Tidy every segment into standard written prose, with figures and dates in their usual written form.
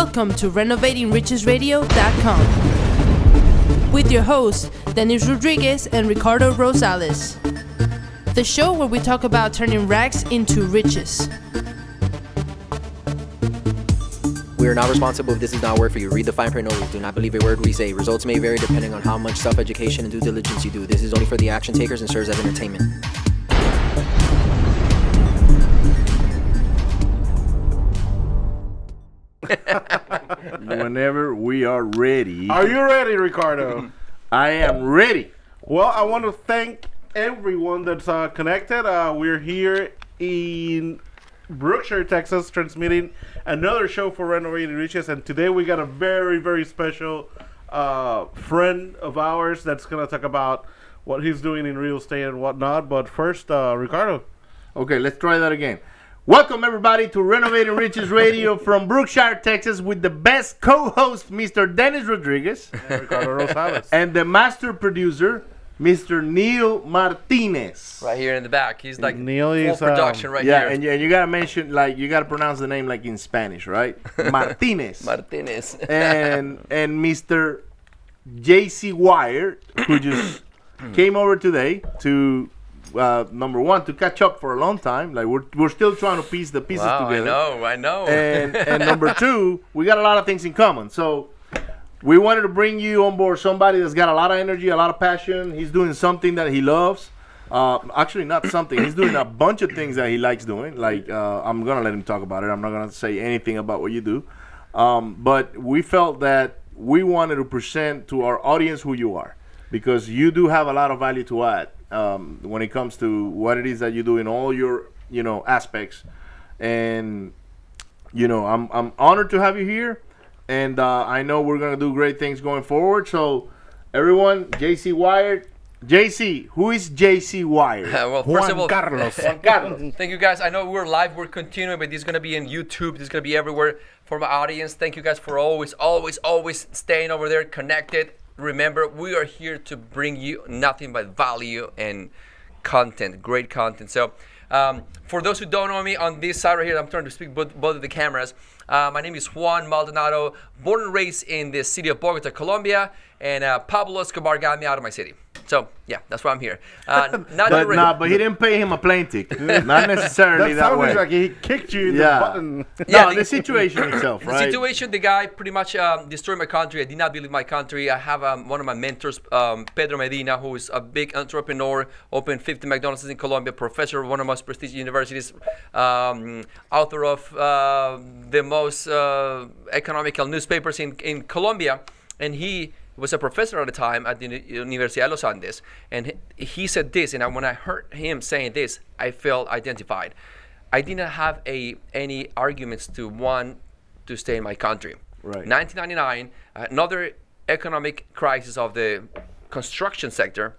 Welcome to RenovatingRichesRadio.com with your hosts, Dennis Rodriguez and Ricardo Rosales. The show where we talk about turning rags into riches. We are not responsible if this does not work for you. Read the fine print only. Do not believe a word we say. Results may vary depending on how much self-education and due diligence you do. This is only for the action takers and serves as entertainment. Whenever we are ready. Are you ready, Ricardo? I am ready. Well, I want to thank everyone that's connected. We're here in Brookshire, Texas, transmitting another show for Renovating Riches, and today we got a very, very special friend of ours that's going to talk about what he's doing in real estate and whatnot. But first, Ricardo. Okay, let's try that again. Welcome, everybody, to Renovating Riches Radio from Brookshire, Texas, with the best co-host, Mr. Dennis Rodriguez. And Ricardo Rosales. And the master producer, Mr. Neil Martinez. Right here in the back. He's like Neil full is, production right yeah, here. and you got to mention, like, you got to pronounce the name like in Spanish, right? Martinez. Martinez. and Mr. J.C. Wired, who just came over today to... number one, to catch up for a long time. Like we're still trying to piece the pieces together. I know. And number two, we got a lot of things in common. So we wanted to bring you on board somebody that's got a lot of energy, a lot of passion. He's doing something that he loves. Actually, not something. He's doing a bunch of things that he likes doing. Like I'm gonna let him talk about it. I'm not gonna say anything about what you do. But we felt that we wanted to present to our audience who you are, because you do have a lot of value to add. When it comes to what it is that you do in all your, aspects. And, I'm honored to have you here. And I know we're going to do great things going forward. So, everyone, JC Wired. JC, who is JC Wired? Well, first of all, Carlos. Juan Carlos. thank you guys. I know we're live, we're continuing, but this is going to be in YouTube. This is going to be everywhere for my audience. Thank you guys for always staying over there connected. Remember, we are here to bring you nothing but value and content, great content. So, for those who don't know me, on this side right here, I'm trying to speak both of the cameras. My name is Juan Maldonado, born and raised in the city of Bogota, Colombia, and Pablo Escobar got me out of my city. So, yeah, that's why I'm here. But he didn't pay him a plane ticket. Not necessarily that way. Sounds like he kicked you in the button. No, the situation itself, right? The situation, the guy pretty much destroyed my country. I did not believe my country. I have one of my mentors, Pedro Medina, who is a big entrepreneur, opened 50 McDonald's in Colombia, professor of one of the most prestigious universities, author of the most economical newspapers in Colombia, and he was a professor at the time at the Universidad de los Andes, and he said this, and when I heard him saying this, I felt identified. I didn't have any arguments to want to stay in my country. Right. 1999, another economic crisis of the construction sector.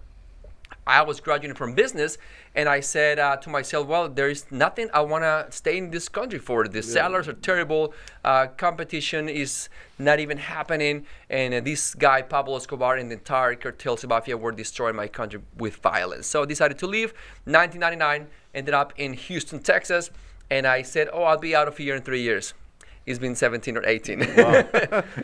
I was graduating from business, and I said to myself, well, there is nothing I want to stay in this country for. The salaries are terrible. Competition is not even happening. And this guy, Pablo Escobar, and the entire cartels mafia were destroying my country with violence. So I decided to leave. 1999, ended up in Houston, Texas. And I said, I'll be out of here in 3 years. It's been 17 or 18. Wow.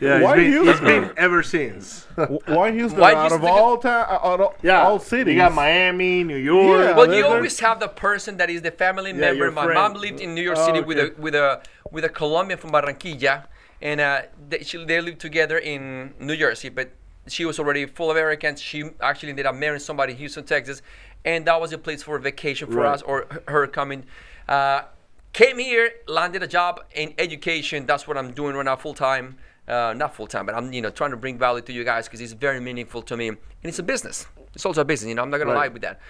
Yeah, it's been ever since. Why Houston? Why Out Houston? of all cities. You got Miami, New York. Yeah. Well, you always have the person that is the family member. your My friend. mom lived in New York City with a Colombian from Barranquilla, and they lived together in New Jersey, but she was already full Americans. She actually ended up marrying somebody in Houston, Texas, and that was a place for vacation for us, or her coming. Came here, landed a job in education. That's what I'm doing right now, full time. Not full time, but I'm trying to bring value to you guys because it's very meaningful to me, and it's a business. It's also a business. I'm not gonna lie with that.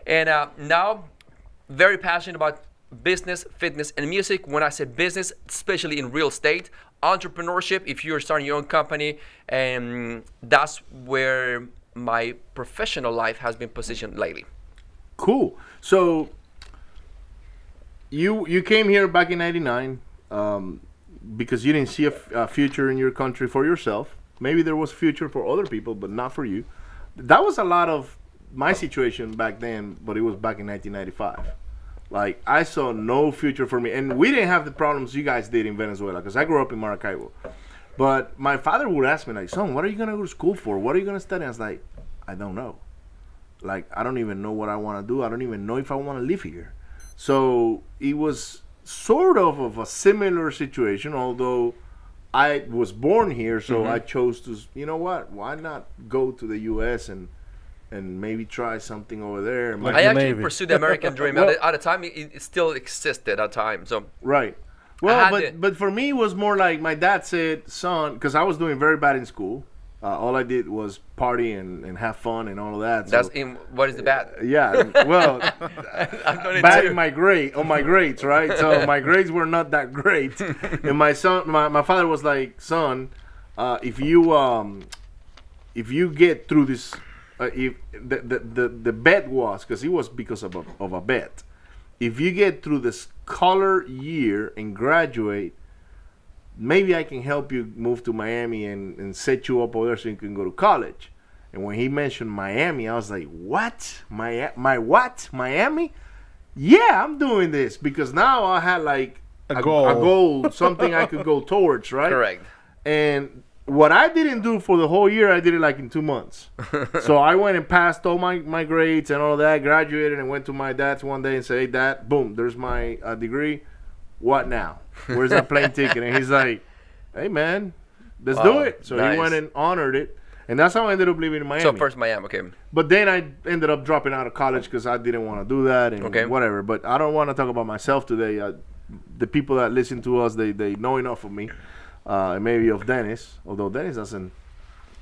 And now, very passionate about business, fitness, and music. When I say business, especially in real estate, entrepreneurship. If you're starting your own company, and that's where my professional life has been positioned lately. Cool. So you came here back in '99 because you didn't see a future in your country for yourself. Maybe there was a future for other people, but not for you. That was a lot of my situation back then, but it was back in 1995. Like, I saw no future for me. And we didn't have the problems you guys did in Venezuela, because I grew up in Maracaibo. But my father would ask me, like, son, what are you going to go to school for? What are you going to study? I was like, I don't know. Like, I don't even know what I want to do. I don't even know if I want to live here. So it was sort of a similar situation, although I was born here, so I chose to, you know what, why not go to the U.S. and maybe try something over there. I actually pursued the American dream. At the time, it still existed at the time. So right. Well, but for me, it was more like my dad said, son, because I was doing very bad in school. All I did was party and have fun and all of that. That's so, what is the bad? Yeah, well, bad in my grades, right? So my grades were not that great. And my father was like, son, if you get through this, if the bet was, because it was because of a bet, if you get through the scholar year and graduate, maybe I can help you move to Miami and set you up over there so you can go to college. And when he mentioned Miami, I was like, what? My what? Miami? Yeah, I'm doing this because now I had like a goal, something I could go towards, right? Correct. And what I didn't do for the whole year, I did it like in 2 months. So I went and passed all my grades and all that, graduated and went to my dad's one day and said, hey, Dad, boom, there's my degree. What now? Where's that plane ticket? And he's like, hey, man, let's do it. So nice. He went and honored it. And that's how I ended up living in Miami. So first Miami, okay. But then I ended up dropping out of college because I didn't want to do that and whatever. But I don't want to talk about myself today. The people that listen to us, they know enough of me. And maybe of Dennis. Although Dennis doesn't.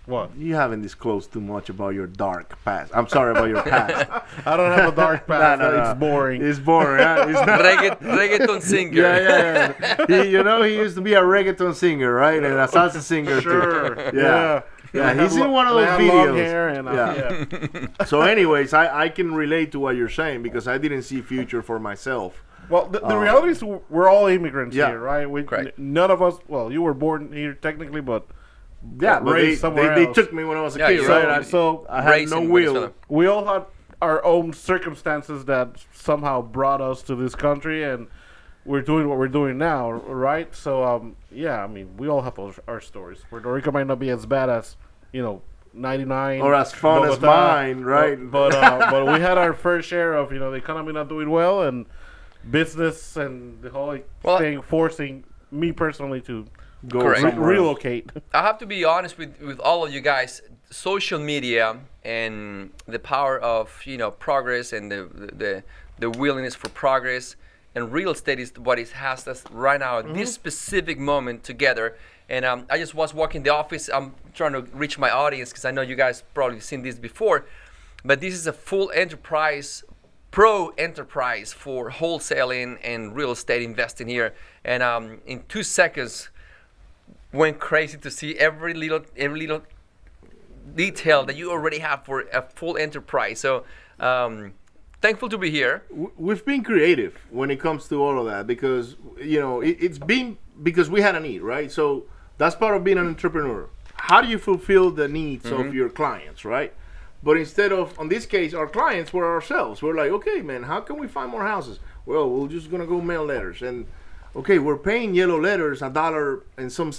What? You haven't disclosed too much about your dark past. I'm sorry about your past. I don't have a dark past. No. It's boring. It's boring. Huh? It's not. Reggaeton singer. Yeah. He used to be a reggaeton singer, right? And a salsa singer sure. too. Yeah. He's in one of those videos. Long hair and, So anyways, I can relate to what you're saying because I didn't see future for myself. Well, the reality is we're all immigrants here, right? Correct. None of us, well, you were born here technically, but but they took me when I was a kid, right? So I had no will. We all had our own circumstances that somehow brought us to this country, and we're doing what we're doing now, right? So, I mean, we all have our stories. Puerto Rico might not be as bad as, 99. Or as fun as mine, right? But we had our fair share of, the economy not doing well, and business and the whole thing forcing me personally to go relocate. I have to be honest with all of you guys. Social media and the power of progress and the willingness for progress and real estate is what it has us right now at this specific moment together. And I just was walking the office. I'm trying to reach my audience because I know you guys probably seen this before, but this is a full enterprise. Pro enterprise for wholesaling and real estate investing here, and in 2 seconds went crazy to see every little detail that you already have for a full enterprise. So thankful to be here. We've been creative when it comes to all of that because it's been because we had a need, right? So that's part of being an entrepreneur. How do you fulfill the needs of your clients, right? But instead of, on this case, our clients were ourselves. We're like, okay, man, how can we find more houses? Well, we're just going to go mail letters. And, okay, we're paying yellow letters $1 and some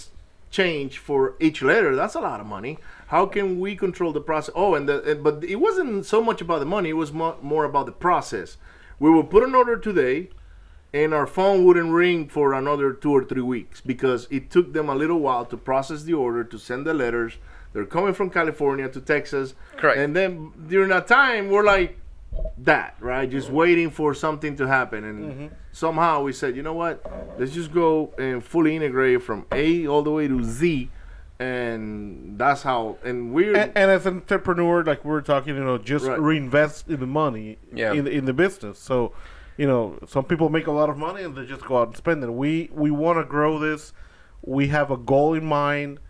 change for each letter. That's a lot of money. How can we control the process? Oh, but it wasn't so much about the money. It was more about the process. We will put an order today, and our phone wouldn't ring for another 2 or 3 weeks because it took them a little while to process the order, to send the letters. They're coming from California to Texas. Correct. And then during that time, we're like that, right? Just waiting for something to happen. And somehow we said, you know what? Let's just go and fully integrate from A all the way to Z. And that's how, and as an entrepreneur, like we're talking, just reinvest in the money in the business. So, some people make a lot of money and they just go out and spend it. We want to grow this. We have a goal in mind.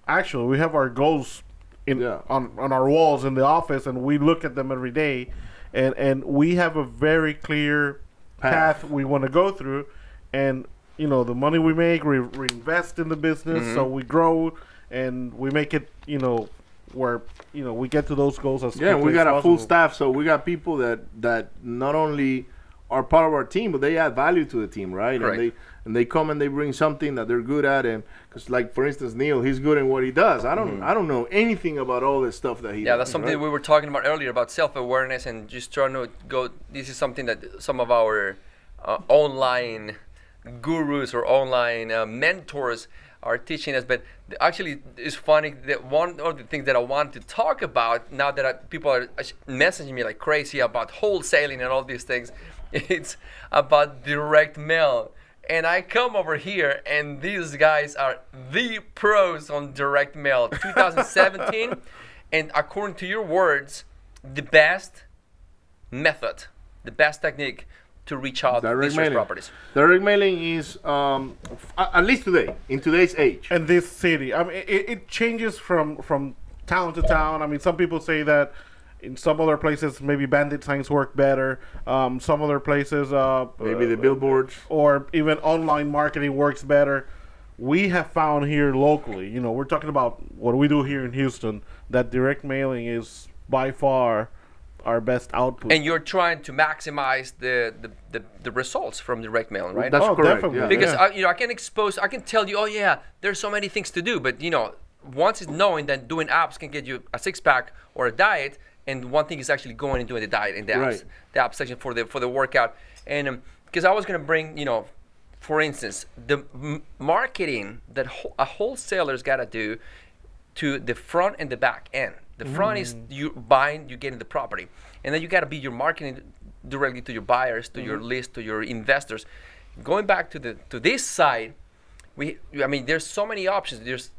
Actually, we have our goals on our walls in the office, and we look at them every day, and we have a very clear path we want to go through, and the money we make, we reinvest in the business, so we grow and we make it, where we get to those goals as quickly we got as a possible. full staff, so we got people that not only are part of our team, but they add value to the team, right? Correct. and they come and they bring something that they're good at, and because like for instance Neil, he's good in what he does. I don't know anything about all this stuff that he does. Yeah, that's something right? we were talking about earlier about self-awareness and just trying to go. This is something that some of our online gurus or online mentors are teaching us. But actually, it's funny that one of the things that I want to talk about now that people are messaging me like crazy about wholesaling and all these things, it's about direct mail. And I come over here, and these guys are the pros on direct mail. 2017, and according to your words, the best method, the best technique to reach out to these properties. Direct mailing is, at least today, in today's age. And this city, I mean, it changes from town to town. I mean, some people say that in some other places, maybe bandit signs work better. Some other places, Maybe the billboards. or even online marketing works better. We have found here locally, you know, we're talking about what we do here in Houston, that direct mailing is by far our best output. And you're trying to maximize the results from direct mailing, right? That's correct. definitely. Yeah. Because Yeah. I can tell you, oh yeah, there's so many things to do, but once it's knowing that doing apps can get you a six-pack or a diet, and one thing is actually going and doing the diet and the apps, Right. the app section for the workout. And because I was gonna bring, for instance, the marketing that a wholesaler's gotta do to the front and the back end. The front is you buying, you getting the property, and then you gotta be your marketing directly to your buyers, to your list, to your investors. Going back to this side, there's so many options. There's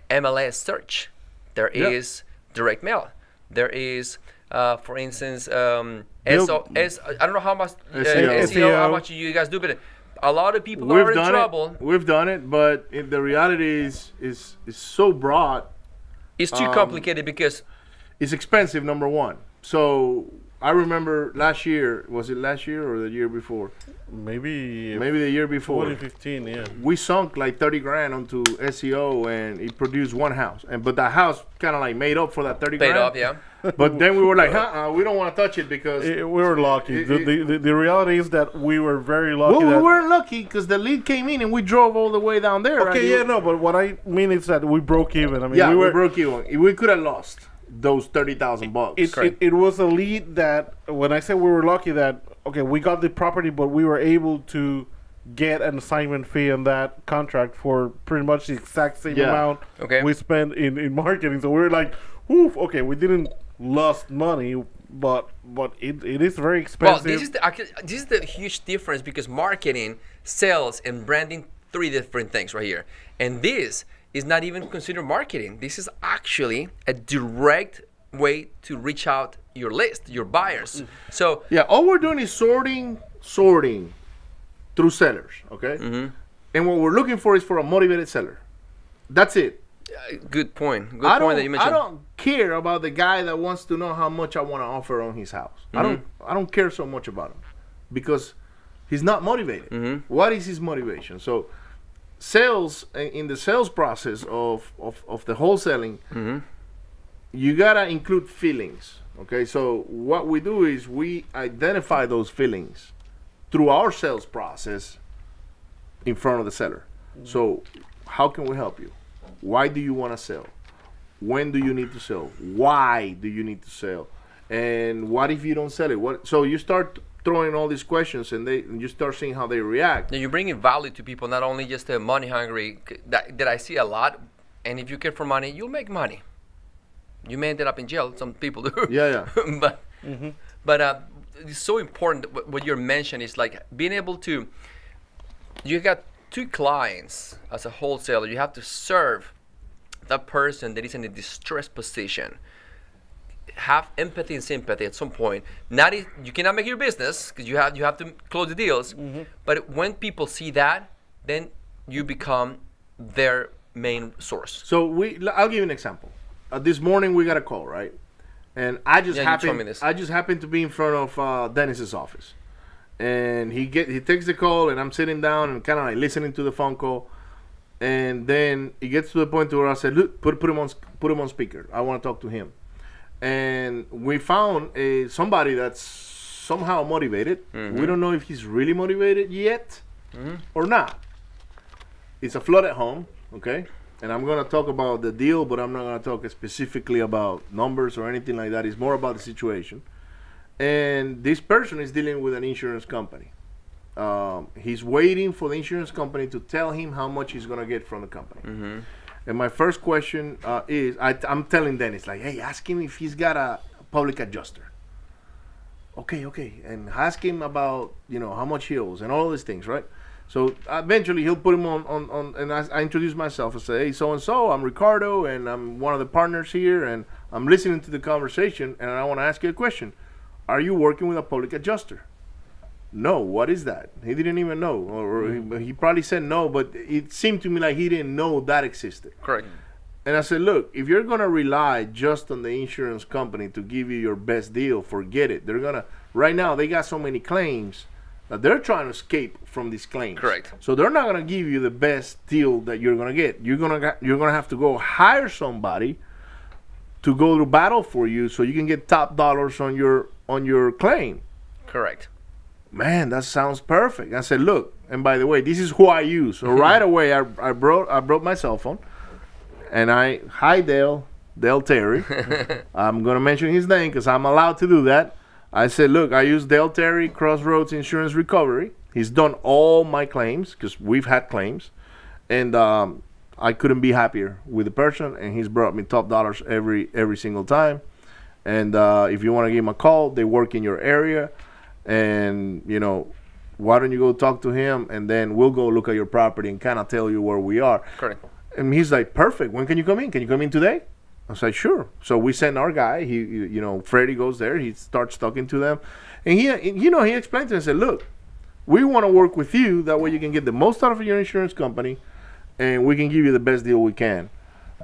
MLS search. There is direct mail. There is, for instance, I don't know how much SEO, how much you guys do, but a lot of people are in trouble. We've done it, but the reality is so broad. It's too complicated because It's expensive, number one. So I remember last year, was it last year or the year before? maybe Maybe the year before. 2015, yeah. We sunk like 30 grand onto SEO, and it produced one house. But that house kind of like made up for that 30 paid grand. off, yeah. But then we were like, we don't want to touch it because... We were lucky. The reality is that we were very lucky. Well, we weren't lucky because the lead came in and we drove all the way down there. Okay, right? yeah, no, but what I mean is that we broke even. I mean, We broke even. We could have lost those $30,000. It was a lead that, when I say we were lucky that, okay, we got the property, but we were able to get an assignment fee on that contract for pretty much the exact same amount we spent in marketing. So we were like, oof, okay, we didn't lost money, but it is very expensive. Well, this is the huge difference because marketing, sales, and branding, three different things right here. And this is not even considered marketing. This is actually a direct way to reach out your list, your buyers. So yeah, all we're doing is sorting through sellers, okay? And what we're looking for is for a motivated seller. That's it. good point. Good point that you mentioned. I don't care about the guy that wants to know how much I want to offer on his house. I don't care so much about him because he's not motivated. What is his motivation? So sales, in the sales process of the wholesaling, you gotta include feelings. Okay, so what we do is we identify those feelings through our sales process in front of the seller. So how can we help you? Why do you want to sell? When do you need to sell? Why do you need to sell? And what if you don't sell it? So you start throwing all these questions, and you start seeing how they react. Now you're bringing value to people, not only just the money hungry that I see a lot. And if you care for money, you'll make money. You may end up in jail. Some people do. Yeah. but it's so important. What you're mentioning is like being able to. You got two clients as a wholesaler. You have to serve that person that is in a distressed position. Have empathy and sympathy at some point. You cannot make your business because you have to close the deals. But when people see that, then you become their main source. So I'll give you an example. This morning we got a call, right? And I just happened to be in front of Dennis's office, and he takes the call, and I'm sitting down and kind of like listening to the phone call, and then it gets to the point where I said, "Look, put him on speaker. I want to talk to him." And we found somebody that's somehow motivated. We don't know if he's really motivated yet or not. it's a flooded home, okay? And I'm gonna talk about the deal, but I'm not gonna talk specifically about numbers or anything like that. It's more about the situation. And this person is dealing with an insurance company. He's waiting for the insurance company to tell him how much he's gonna get from the company. And my first question is, I'm telling Dennis, like, hey, ask him if he's got a public adjuster. Okay, and ask him about, how much he owes and all these things, right? So eventually he'll put him on and I introduce myself and say, hey, so-and-so, I'm Ricardo, and I'm one of the partners here, and I'm listening to the conversation, and I want to ask you a question. Are you working with a public adjuster? No, what is that? He didn't even know, or he probably said no, but it seemed to me like he didn't know that existed. Correct. And I said, look, if you're going to rely just on the insurance company to give you your best deal, forget it. Right now, they got so many claims that they're trying to escape from these claims. Correct. So they're not going to give you the best deal that you're going to get. You're going to have to go hire somebody to go to battle for you so you can get top dollars on your claim. Correct. Man, that sounds perfect. I said, look, and by the way, this is who I use. So right away, I brought my cell phone, and hi Dale Terry. I'm going to mention his name because I'm allowed to do that. I said, look, I use Dale Terry, Crossroads Insurance Recovery. He's done all my claims because we've had claims. And I couldn't be happier with the person, and he's brought me top dollars every single time. And if you want to give him a call, they work in your area. And, why don't you go talk to him, and then we'll go look at your property and kind of tell you where we are. Correct. And he's like, perfect. When can you come in? Can you come in today? I was like, sure. So we send our guy. Freddie goes there. He starts talking to them. And he explained to them and said, look, we want to work with you. That way you can get the most out of your insurance company, and we can give you the best deal we can.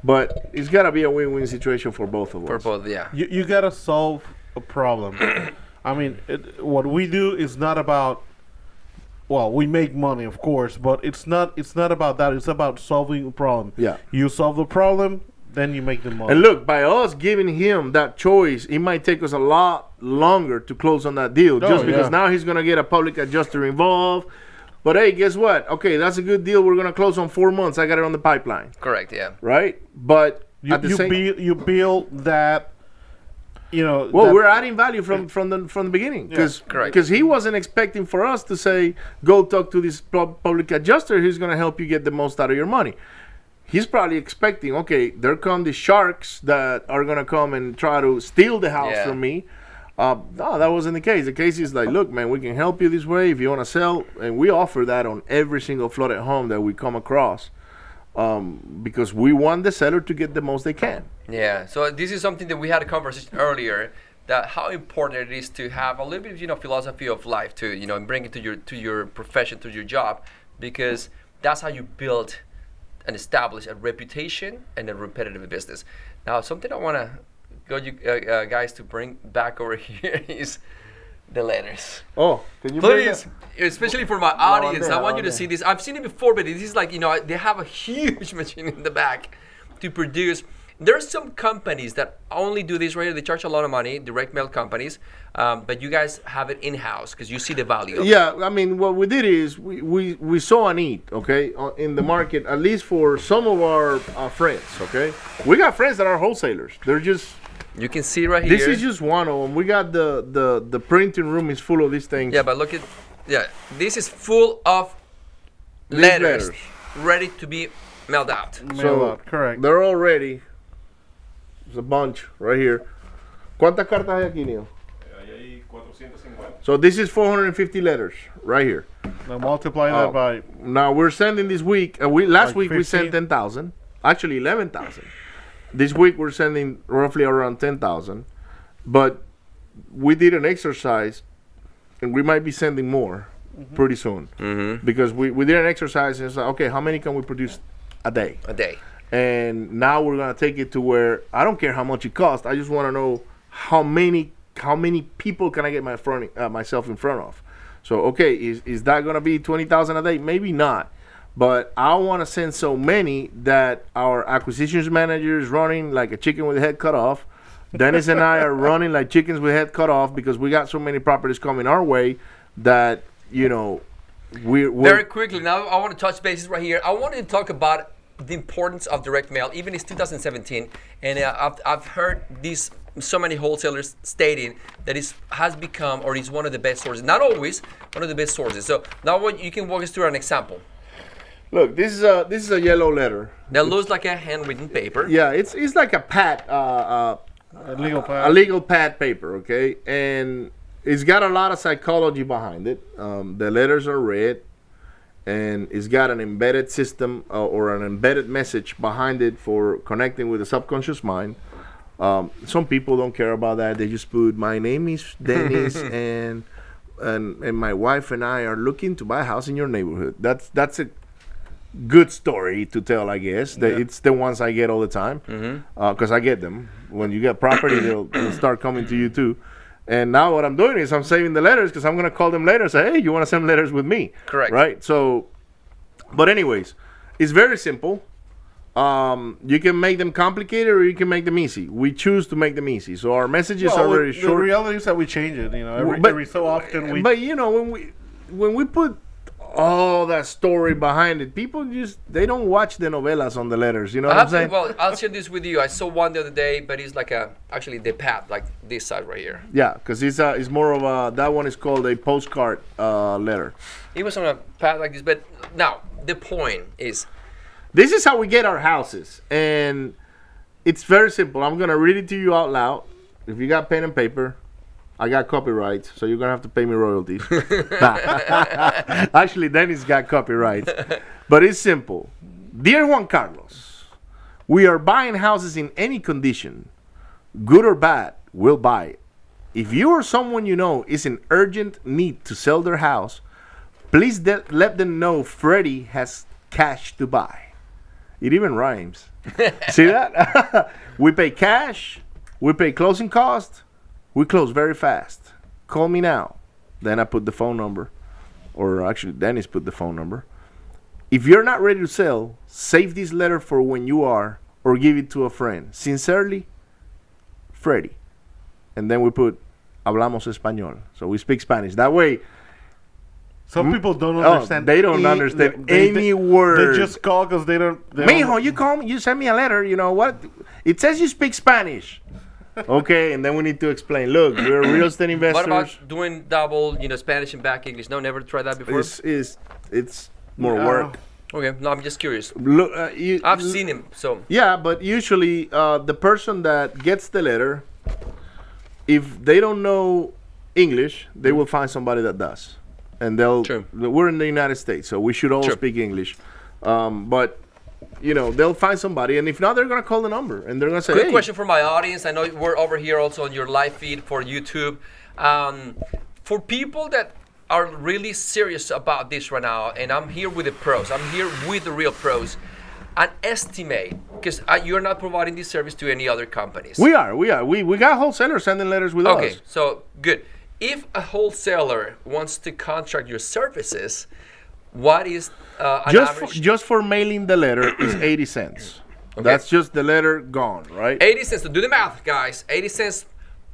But it's got to be a win-win situation for both of us. For both, yeah. You got to solve a problem. I mean, what we do is not about, well, we make money, of course, but it's not about that. It's about solving a problem. Yeah. You solve the problem, then you make the money. And look, by us giving him that choice, it might take us a lot longer to close on that deal, just because now he's going to get a public adjuster involved. But hey, guess what? Okay, that's a good deal. We're going to close on 4 months. I got it on the pipeline. Correct, yeah. Right? But you build that. We're adding value from the beginning, because he wasn't expecting for us to say, go talk to this public adjuster who's going to help you get the most out of your money. He's probably expecting, okay, there come the sharks that are going to come and try to steal the house from me. No, that wasn't the case. The case is like, look, man, we can help you this way if you want to sell, and we offer that on every single flooded home that we come across. Because we want the seller to get the most they can. Yeah, so this is something that we had a conversation earlier, that how important it is to have a little bit of philosophy of life to and bring it to your profession, to your job, because that's how you build and establish a reputation and a repetitive business. Now, something I want to go you guys to bring back over here is the letters. Oh, can you please, especially for my audience, I want you to see this. I've seen it before, but this is like, they have a huge machine in the back to produce. There's some companies that only do this right here. They charge a lot of money, direct mail companies, but you guys have it in-house because you see the value. Yeah, I mean, what we did is we saw a need, okay, in the market, at least for some of our friends, okay? We got friends that are wholesalers. They're just... You can see right here. This is just one of them. We got the printing room is full of these things. Yeah, but look at, this is full of letters ready to be mailed out. Correct. They're all ready. There's a bunch right here. ¿Cuántas cartas hay aquí, Neil? Hay 450. So this is 450 letters right here. Now multiply that by... Now we're sending this week. Last week 15? we sent 10,000. Actually 11,000. This week we're sending roughly around 10,000. But we did an exercise, and we might be sending more pretty soon. Mm-hmm. Because we did an exercise, and it's like, okay, how many can we produce a day? A day. And now we're gonna take it to where I don't care how much it costs. I just want to know how many people can I get myself in front of. So okay, is that gonna be 20,000 a day? Maybe not, but I want to send so many that our acquisitions manager is running like a chicken with the head cut off. Dennis and I are running like chickens with head cut off because we got so many properties coming our way that we're Very quickly, now I want to touch bases right here. I wanted to talk about the importance of direct mail. Even it's 2017, and I've heard these so many wholesalers stating that it has become or is one of the best sources. Not always one of the best sources. So now, what you can walk us through an example. Look, this is a yellow letter. That looks like a handwritten paper. Yeah, it's like a pad, A legal pad. a legal pad paper, okay, and it's got a lot of psychology behind it. The letters are red, and it's got an embedded system or an embedded message behind it for connecting with the subconscious mind. Some people don't care about that. They just put, my name is Dennis, and my wife and I are looking to buy a house in your neighborhood. That's a good story to tell, I guess. It's the ones I get all the time, because I get them. When you get property, they'll start coming to you too. And now what I'm doing is I'm saving the letters, because I'm going to call them later and say, hey, you want to send letters with me? Correct. Right? So, but anyways, it's very simple. You can make them complicated or you can make them easy. We choose to make them easy. So our messages are very The short. reality is that we change it. Every so often we. But you know, when we put all that story behind it, people they don't watch the novelas on the letters. You know what I'm saying? Well, I'll share this with you. I saw one the other day, but it's like actually the pad, like this side right here. Yeah, because it's more of a, that one is called a postcard letter. It was on a pad like this, but now the point is, this is how we get our houses, and it's very simple. I'm gonna read it to you out loud. If you got pen and paper, I got copyrights, so you're gonna have to pay me royalties. Actually, Dennis got copyrights, but it's simple. Dear Juan Carlos, we are buying houses in any condition, good or bad. We'll buy it. If you or someone you know is in urgent need to sell their house, please let them know Freddie has cash to buy. It even rhymes. See that? We pay cash. We pay closing costs. We close very fast. Call me now. Then I put the phone number. Or actually, Dennis put the phone number. If you're not ready to sell, save this letter for when you are, or give it to a friend. Sincerely, Freddie. And then we put, hablamos español. So we speak Spanish. That way, Some people don't understand. They don't understand any word. They just call because they don't. Mijo, you call me, you send me a letter. You know what? It says you speak Spanish. Okay, and then we need to explain. Look, we're real estate investors. what about doing double, Spanish and back English? No, never tried that before. It's more work. Okay, no, I'm just curious. Look, I've seen him, so. Yeah, but usually the person that gets the letter, if they don't know English, they will find somebody that does. And they'll. True. We're in the United States, so we should all speak English. But they'll find somebody, and if not, they're gonna call the number, and they're gonna say, Quick "Hey." question for my audience. I know we're over here also on your live feed for YouTube. For people that are really serious about this right now, and I'm here with the pros. I'm here with the real pros. An estimate, because you're not providing this service to any other companies. We are. We got wholesalers sending letters with us. Okay, so good. If a wholesaler wants to contract your services, what is an average? Just for mailing the letter is 80 cents. Okay. That's just the letter gone, right? 80 cents. So do the math, guys. 80 cents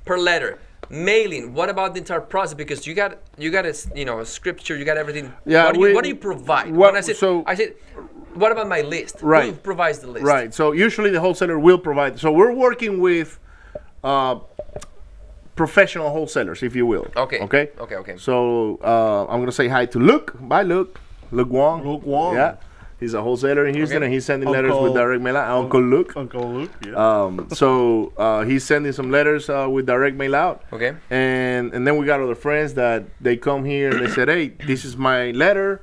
per letter. Mailing. What about the entire process? Because you got a scripture. You got everything. Yeah. What do you provide? When I said, what about my list? Right. Who provides the list? Right. So usually the wholesaler will provide. So we're working with professional wholesalers, if you will. Okay. Okay. Okay. So I'm gonna say hi to Luke. Bye, Luke. Luke Wong. Luke Wong. Yeah. He's a wholesaler in Houston, Okay. and he's sending letters with direct mail out. Uncle Luke. Uncle Luke. Yeah. So he's sending some letters with direct mail out. Okay. And then we got other friends that they come here and they said, hey, this is my letter,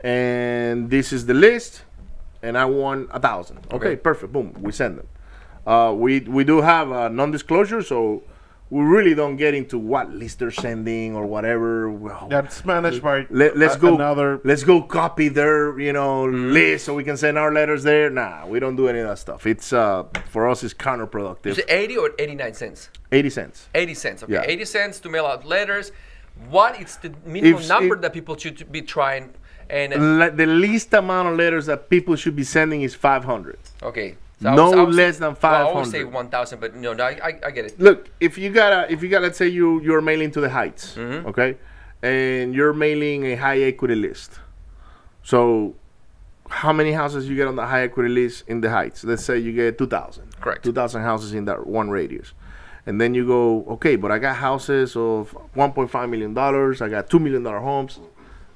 and this is the list, and I want 1,000. Okay, perfect. Boom, we send them. We do have a non-disclosure, so we really don't get into what list they're sending or whatever. Well, That's managed by let's go. another. Let's go copy their list so we can send our letters there. Nah, we don't do any of that stuff. It's for us, it's counterproductive. Is it 80 or 89 cents? 80 cents. 80 cents. Okay. Yeah. 80 cents to mail out letters. What is the minimum number that people should be trying? And The least amount of letters that people should be sending is 500. okay. No less than 500. Well, I would say 1,000, but no, I get it. Look, if you got let's say you're mailing to the Heights, okay, and you're mailing a high equity list. So how many houses you get on the high equity list in the Heights? Let's say you get 2,000. Correct. 2,000 houses in that one radius. And then you go, okay, but I got houses of $1.5 million. I got $2 million homes.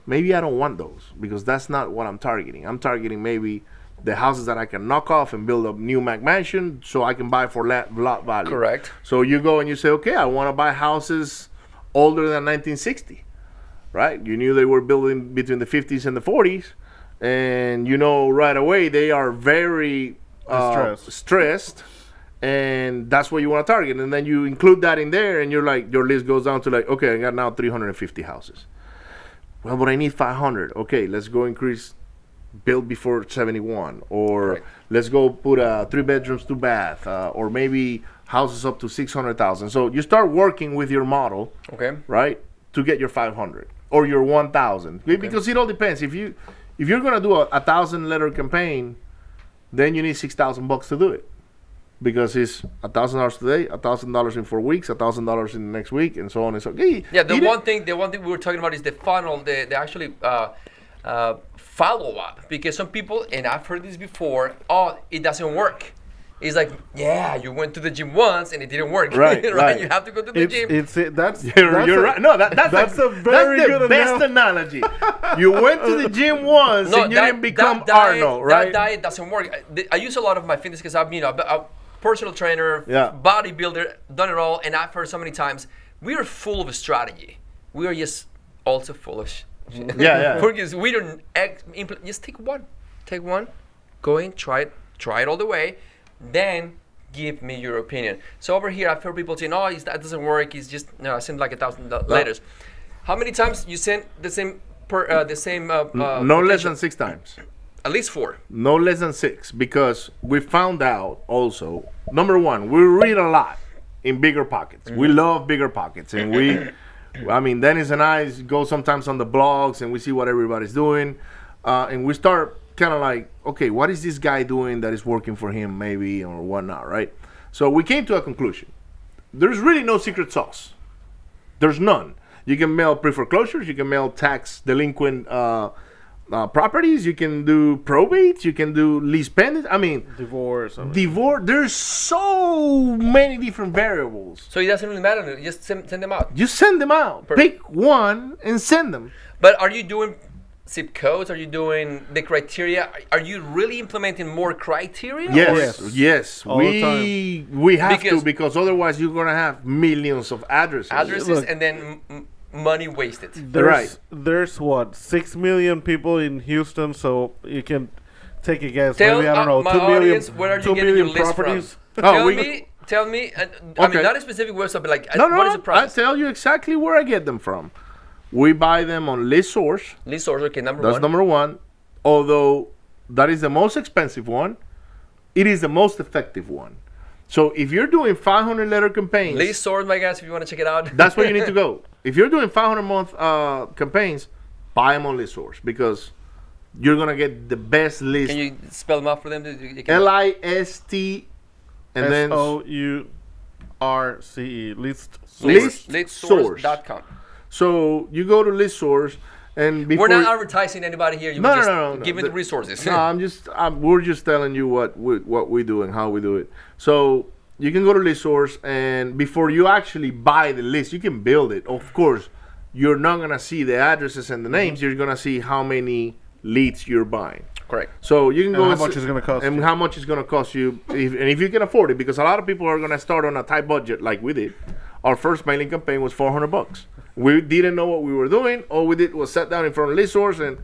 Maybe I don't want those because that's not what I'm targeting. I'm targeting maybe the houses that I can knock off and build a new McMansion so I can buy for lot value. Correct. So you go and you say, okay, I want to buy houses older than 1960, right? You knew they were building between the 50s and the 40s. And you know right away they are very stressed, and that's what you want to target. And then you include that in there, and you're like, your list goes down to like, okay, I got now 350 houses. Well, but I need 500. Okay, let's go increase build before 71, or right. let's go put 3 bedrooms, 2 bath, or maybe houses up to 600,000. So you start working with your model, Okay. right, to get your 500 or your 1,000, because it all depends. If you're gonna do a 1,000 letter campaign, then you need $6,000 to do it, because it's $1,000 today, $1,000 in 4 weeks, $1,000 in the next week, and so on and so. Yeah, the one thing we were talking about is the funnel, the actually follow up, because some people, and I've heard this before, it doesn't work. It's like, yeah, you went to the gym once and it didn't work. Right. You have to go to the gym. You're right. No, that's the best analogy. You went to the gym once and you didn't become Arnold, right? That diet doesn't work. I use a lot of my fitness because I'm, a personal trainer, bodybuilder, done it all, and I've heard so many times, we are full of strategy. We are just also full of Yeah. Because we don't just take one, go in, try it all the way. Then give me your opinion. So over here, I've heard people saying, that doesn't work. It's just, I sent like 1,000 letters. How many times you sent the same no less than 6 times. At least 4. No less than 6, because we found out also, number one, we read a lot in bigger pockets. We love bigger pockets, and Dennis and I go sometimes on the blogs and we see what everybody's doing, and we start kind of like, okay, what is this guy doing that is working for him, maybe, or whatnot, right? So we came to a conclusion. There's really no secret sauce. There's none. You can mail pre-foreclosures, you can mail tax delinquent properties, you can do probates, you can do lease pendants. Divorce. There's so many different variables. So it doesn't really matter. You just send them out. You send them out. Perfect. Pick one and send them. But are you doing zip codes? Are you doing the criteria? Are you really implementing more criteria? Yes. All the time. We have to, because otherwise you're gonna have millions of addresses. Look, and then money wasted. There's what, 6 million people in Houston, so you can take a guess. Tell maybe, I don't know, my 2 million, audience, where are you getting your list properties from? Tell me. Not a specific website, but what is the process? I'll tell you exactly where I get them from. We buy them on ListSource. ListSource, okay, That's number one. Although that is the most expensive one, it is the most effective one. So if you're doing 500 letter campaigns, ListSource, my guys, if you want to check it out, that's where you need to go. If you're doing 500 month campaigns, buy them on ListSource, because you're gonna get the best list. Can you spell them out for them? LIST and then SOURCE. ListSource.com. So you go to ListSource, and before we're not advertising anybody here. No. Giving the resources. No, we're just telling you what we do and how we do it. So you can go to ListSource, and before you actually buy the list, you can build it. Of course, you're not gonna see the addresses and the names. You're gonna see how many leads you're buying. Correct. So you can go how much it's gonna cost, and how much it's gonna cost you, if you can afford it, because a lot of people are gonna start on a tight budget like we did. Our first mailing campaign was $400. We didn't know what we were doing. All we did was sat down in front of ListSource and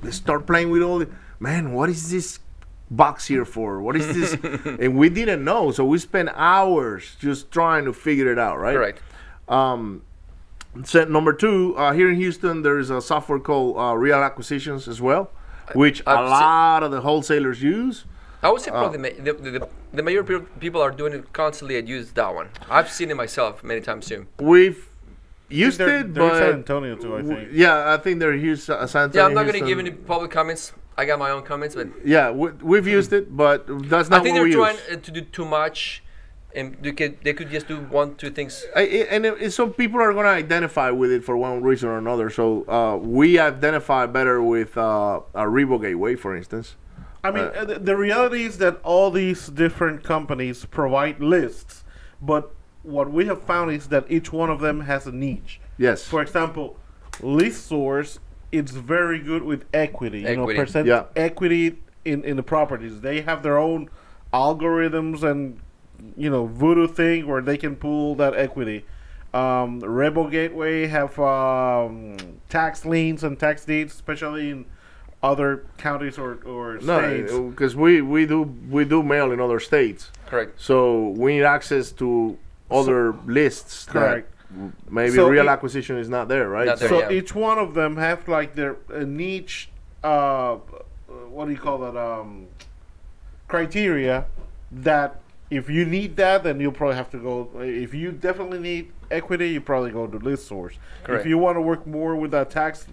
let's start playing with all the, man, what is this box here for? What is this? And we didn't know, so we spent hours just trying to figure it out, right? Correct. So number two, here in Houston, there is a software called Real Acquisitions as well, which a lot of the wholesalers use. I would say probably the majority of people are doing it constantly. I use that one. I've seen it myself many times too. We've used it, they're but San Antonio too, I think. Yeah, I think they're here. San Antonio. Yeah, I'm not going to give any public comments. I got my own comments, but yeah, we've used it, but that's not. I think what they're we trying use. to do too much and they could just do 1-2 things. So people are going to identify with it for one reason or another. So we identify better with a Revo gateway, for instance. I mean, the reality is that all these different companies provide lists, but what we have found is that each one of them has a niche. Yes. For example, List Source, it's very good with equity. Equity. Equity in the properties. They have their own algorithms and voodoo thing where they can pull that equity. Rebel Gateway have tax liens and tax deeds, especially in other counties or states. No, because we do mail in other states. Correct. So we need access to other lists. Correct. That maybe So real acquisition is not there, right? Not there. So Yeah. each one of them have like their niche. What do you call that? Criteria that if you need that, then you'll probably have to go. If you definitely need equity, you probably go to List Source. Correct. If you want to work more with that tax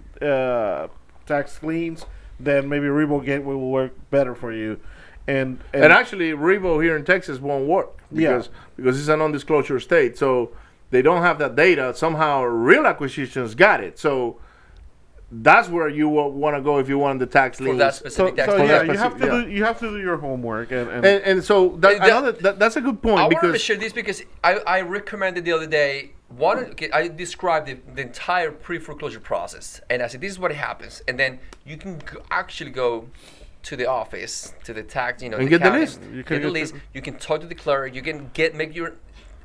liens, then maybe Revo Gateway will work better for you. And actually, Revo here in Texas won't work because it's a non-disclosure state. So they don't have that data. Somehow, real acquisitions got it. So that's where you want to go if you want the tax For liens. that specific tax. for that you have to do your homework And so that's a good point I wanted to because share this because I recommended the other day. I described the entire pre-foreclosure process, and I said this is what happens, and then you can actually go to the office, to the tax, And the get the county, list. Get the list. You can talk to the clerk. You can make your.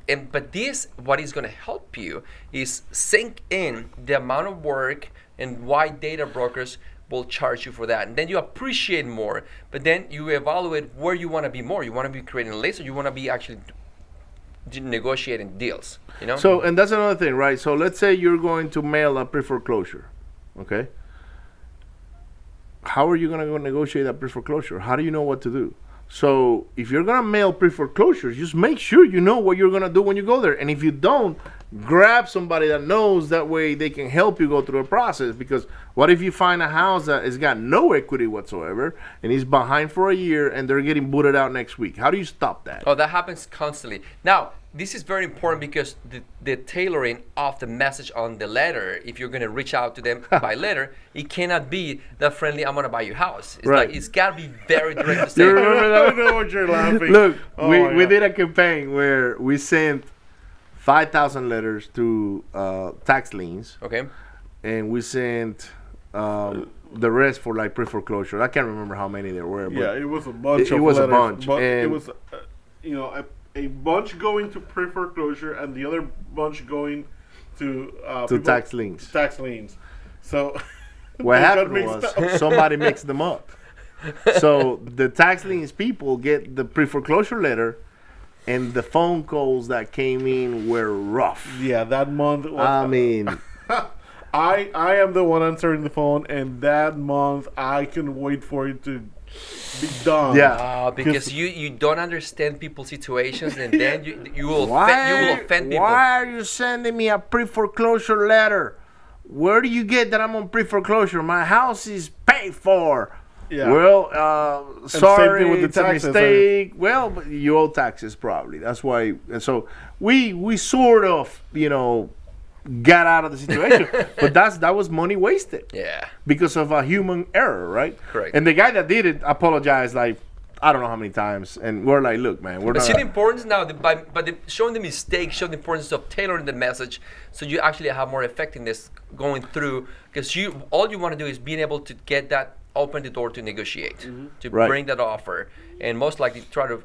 But what is going to help you is sink in the amount of work and why data brokers will charge you for that, and then you appreciate more. But then you evaluate where you want to be more. You want to be creating a list, or you want to be actually negotiating deals. So, and that's another thing, right? So let's say you're going to mail a pre-foreclosure, okay? How are you going to go negotiate that pre-foreclosure? How do you know what to do? So if you're going to mail pre-foreclosures, just make sure you know what you're going to do when you go there. And if you don't, grab somebody that knows. That way they can help you go through the process. Because what if you find a house that has got no equity whatsoever and is behind for a year and they're getting booted out next week? How do you stop that? Oh, that happens constantly. Now, this is very important because the tailoring of the message on the letter, if you're going to reach out to them by letter, it cannot be that friendly, I'm going to buy your house. It's Right. like, it's got to be very direct to say. You remember that? I don't know what you're laughing. Look, Oh my we God. did a campaign where we sent 5,000 letters to tax liens, Okay. and we sent the rest for like pre-foreclosure. I can't remember how many there were. But Yeah, it was a bunch. It of was a letters, bunch, But it and- was, a bunch going to pre-foreclosure and the other bunch going to to tax liens. tax liens. So What they got happened mixed was up. somebody mixed them up. So the tax liens people get the pre-foreclosure letter, and the phone calls that came in were rough. Yeah, that month. Was, I mean, I am the one answering the phone, and that month I can wait for it to be done. Yeah. Because you don't understand people's situations, and then you will why offend people. are you sending me a pre-foreclosure letter? Where do you get that I'm on pre-foreclosure? My house is paid for. Yeah. Well, same sorry, thing with the it's a taxes, mistake. Well, but you owe taxes probably. That's why. And so we sort of, got out of the situation. But that was money wasted Yeah. because of a human error, right? Correct. And the guy that did it apologized like I don't know how many times, and we're like, look, man, we're But not. see the importance now, showing the mistake, show the importance of tailoring the message, so you actually have more effectiveness going through. Because all you want to do is being able to get that, open the door to negotiate, to Right. bring that offer, and most likely try to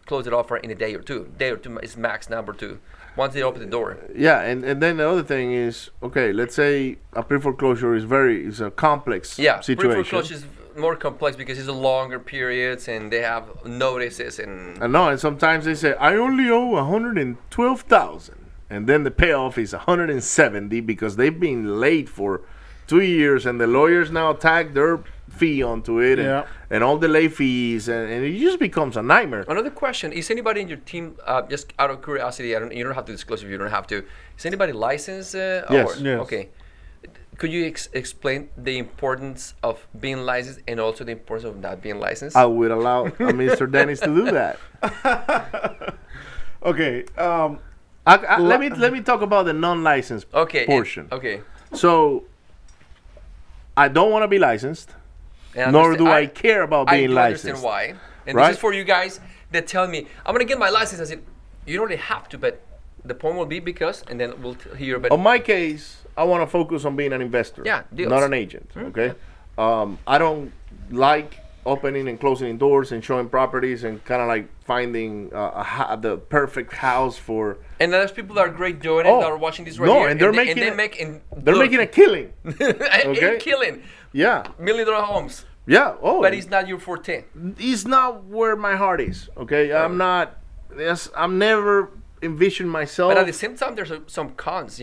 close that offer in a day or two. Day or two is max number two. Once they open the door. Yeah, and then the other thing is, okay, let's say a pre-foreclosure is a complex Yeah, situation. pre-foreclosure is more complex because it's a longer periods and they have notices and. I know, and sometimes they say I only owe 112,000, and then the payoff is 170 because they've been late for 2 years, and the lawyers now tag their fee onto it, and all the late fees, and it just becomes a nightmare. Another question: is anybody in your team, just out of curiosity, you don't have to disclose if you don't have to. Is anybody licensed? Yes. Yes. Okay. Could you explain the importance of being licensed and also the importance of not being licensed? I would allow Mr. Dennis to do that. Okay. Let me talk about the non-licensed portion. Okay. So I don't want to be licensed, And nor do I care about being I licensed. understand why. And Right? this is for you guys that tell me, I'm going to get my license. I said, you don't really have to, but the point will be because, and then we'll hear about On my case, I want to focus on being an investor, Yeah, deals. not an agent. Okay, I don't like opening and closing doors and showing properties and kind of like finding the perfect house for. And there's people that are great doing it that are watching this right no, here. and they're making a killing. a killing. Yeah, $1 million homes. yeah. Oh, But it's not your forte. it's not where my heart is. Okay, I'm not. Yes, I'm never envisioned myself. But at the same time, there's some cons,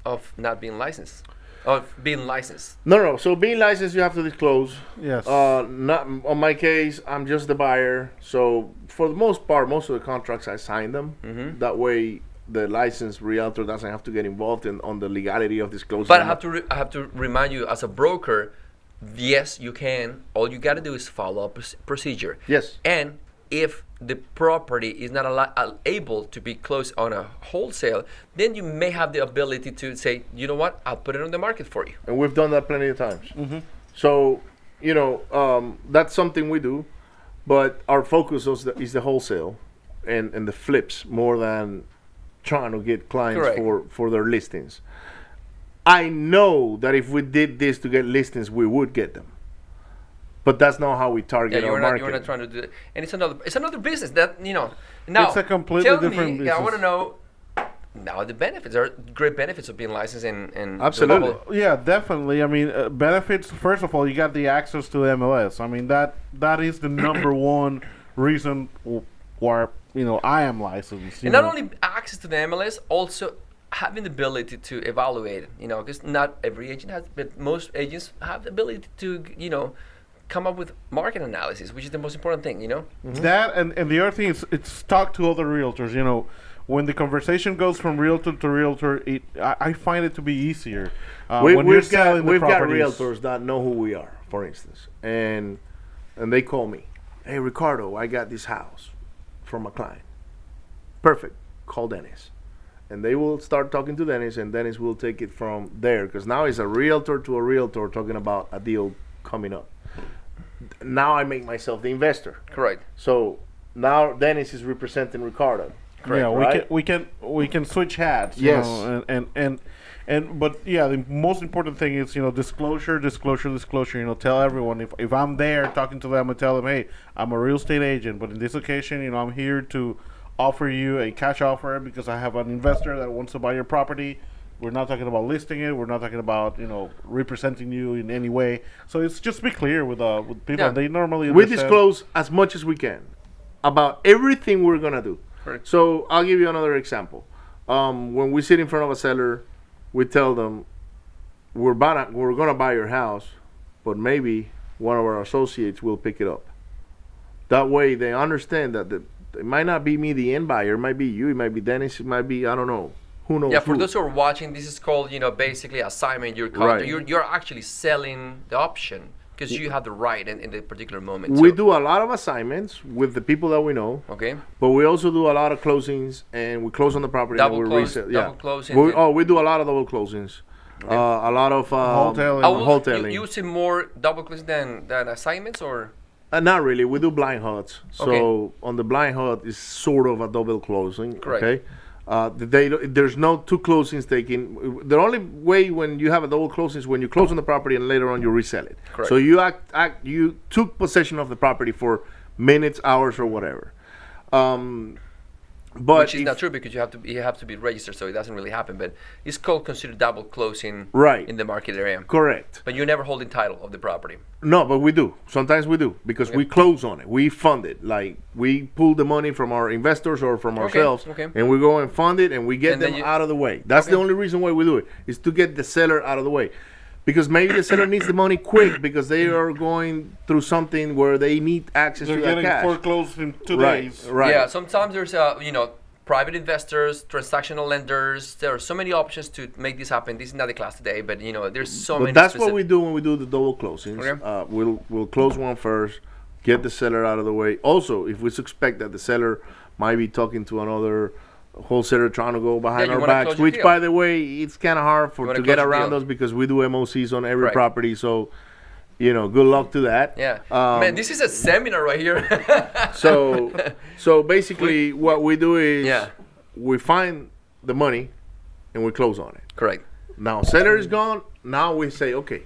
of not being licensed. Of being licensed. No. So being licensed, you have to disclose. Yes. Not on my case. I'm just the buyer. So for the most part, most of the contracts I sign them. Mm-hmm. That way, the licensed realtor doesn't have to get involved on the legality of disclosing. But I have to remind you, as a broker, yes, you can. All you got to do is follow up procedure. Yes. And if the property is not able to be closed on a wholesale, then you may have the ability to say, you know what, I'll put it on the market for you. And we've done that plenty of times. So that's something we do, but our focus is the wholesale and the flips more than trying to get clients Correct. for their listings. I know that if we did this to get listings, we would get them. But that's not how we target our market. You're not trying to do it. And it's another business that, Now, It's a completely tell different me, I want business. to know now the benefits. There are great benefits of being licensed and Absolutely. Yeah, definitely. I mean, benefits. First of all, you got the access to MLS. I mean, that is the number one reason why I am licensed. And not only access to the MLS, also having the ability to evaluate it. Because not every agent has, but most agents have the ability to come up with market analysis, which is the most important thing. That and the other thing is it's talk to other realtors. When the conversation goes from realtor to realtor, I find it to be easier. When you're selling the we've got properties. realtors that know who we are, for instance, and they call me, hey Ricardo, I got this house from a client. Perfect. Call Dennis. And they will start talking to Dennis, and Dennis will take it from there, because now it's a realtor to a realtor talking about a deal coming up. Now I make myself the investor. Correct. So now Dennis is representing Ricardo. Yeah, right? we can switch hats. Yes. But yeah, the most important thing is disclosure. Tell everyone if I'm there talking to them, I tell them, hey, I'm a real estate agent, but in this occasion, I'm here to offer you a cash offer because I have an investor that wants to buy your property. We're not talking about listing it. We're not talking about representing you in any way. So it's just be clear with people. Yeah. They normally We understand. disclose as much as we can about everything we're gonna do. Correct. So I'll give you another example. When we sit in front of a seller, we tell them we're gonna buy your house, but maybe one of our associates will pick it up. That way they understand that it might not be me, the end buyer. It might be you. It might be Dennis. It might be, I don't know. Who knows? Yeah, for who. those who are watching, this is called, basically assignment. Right. You're actually selling the option because you have the right in the particular moment. We So- do a lot of assignments with the people that we know. Okay. But we also do a lot of closings, and we close on the property. Double and we close- resell. double closings. We do a lot of double closings. A lot of Wholesaling. wholesaling. You see more double clicks than assignments, or Not really. We do blind HUDs. So Okay. on the blind HUD is sort of a double closing. Correct. Okay. There's no two closings taken. The only way when you have a double closing is when you close on the property and later on you resell it. Correct. So you took possession of the property for minutes, hours, or whatever. But which is not true because you have to be registered, so it doesn't really happen. But it's called considered double closing Right. in the market area. correct. But you never hold the title of the property. No, but we do. Sometimes we do because we close on it. We fund it. Like we pull the money from our investors or from ourselves, okay. and we go and fund it, and we get And then them you- out of the way. That's the only reason why we do it, is to get the seller out of the way. Because maybe the seller needs the money quick because they are going through something where they need access They're to that getting cash. foreclosed in 2 Right, days. right. Yeah, sometimes there's private investors, transactional lenders. There are so many options to make this happen. This is not the class today, but there's so many. But that's what specific- we do when we do the double closings. Okay. We'll close one first, get the seller out of the way. Also, if we suspect that the seller might be talking to another wholesaler trying to go behind you our wanna backs. close your Which, deal. by the way, it's kind of hard You wanna to get close your around deal. us because we do MOCs on every Correct. property. So, good luck to that. Yeah. Man, this is a seminar right here. So basically, what we do is Yeah. we find the money and we close on it. Correct. Now, seller is gone. Now we say, okay,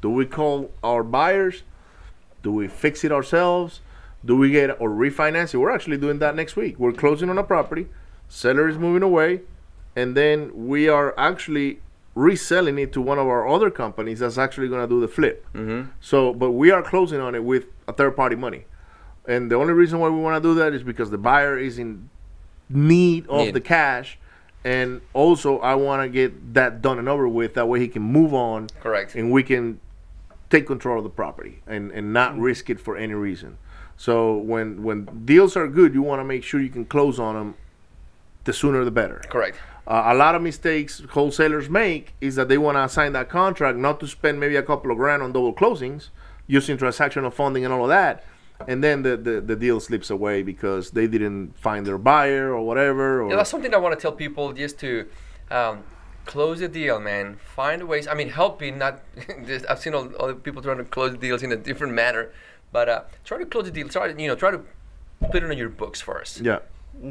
do we call our buyers? Do we fix it ourselves? Do we get or refinance it? We're actually doing that next week. We're closing on a property. Seller is moving away, and then we are actually reselling it to one of our other companies that's actually going to do the flip. So, but we are closing on it with a third-party money, and the only reason why we want to do that is because the buyer is in need of the cash, and also I want to get that done and over with. That way he can move on. Correct. And we can take control of the property and not risk it for any reason. So when deals are good, you want to make sure you can close on them. The sooner the better. Correct. A lot of mistakes wholesalers make is that they want to sign that contract not to spend maybe a couple of grand on double closings, using transactional funding and all of that, and then the deal slips away because they didn't find their buyer or whatever. Or Yeah, that's something I want to tell people, just to close the deal, man. Find ways. I mean, helping. Not. I've seen other people trying to close deals in a different manner, but try to close the deal. Try to put it on your books first. Yeah.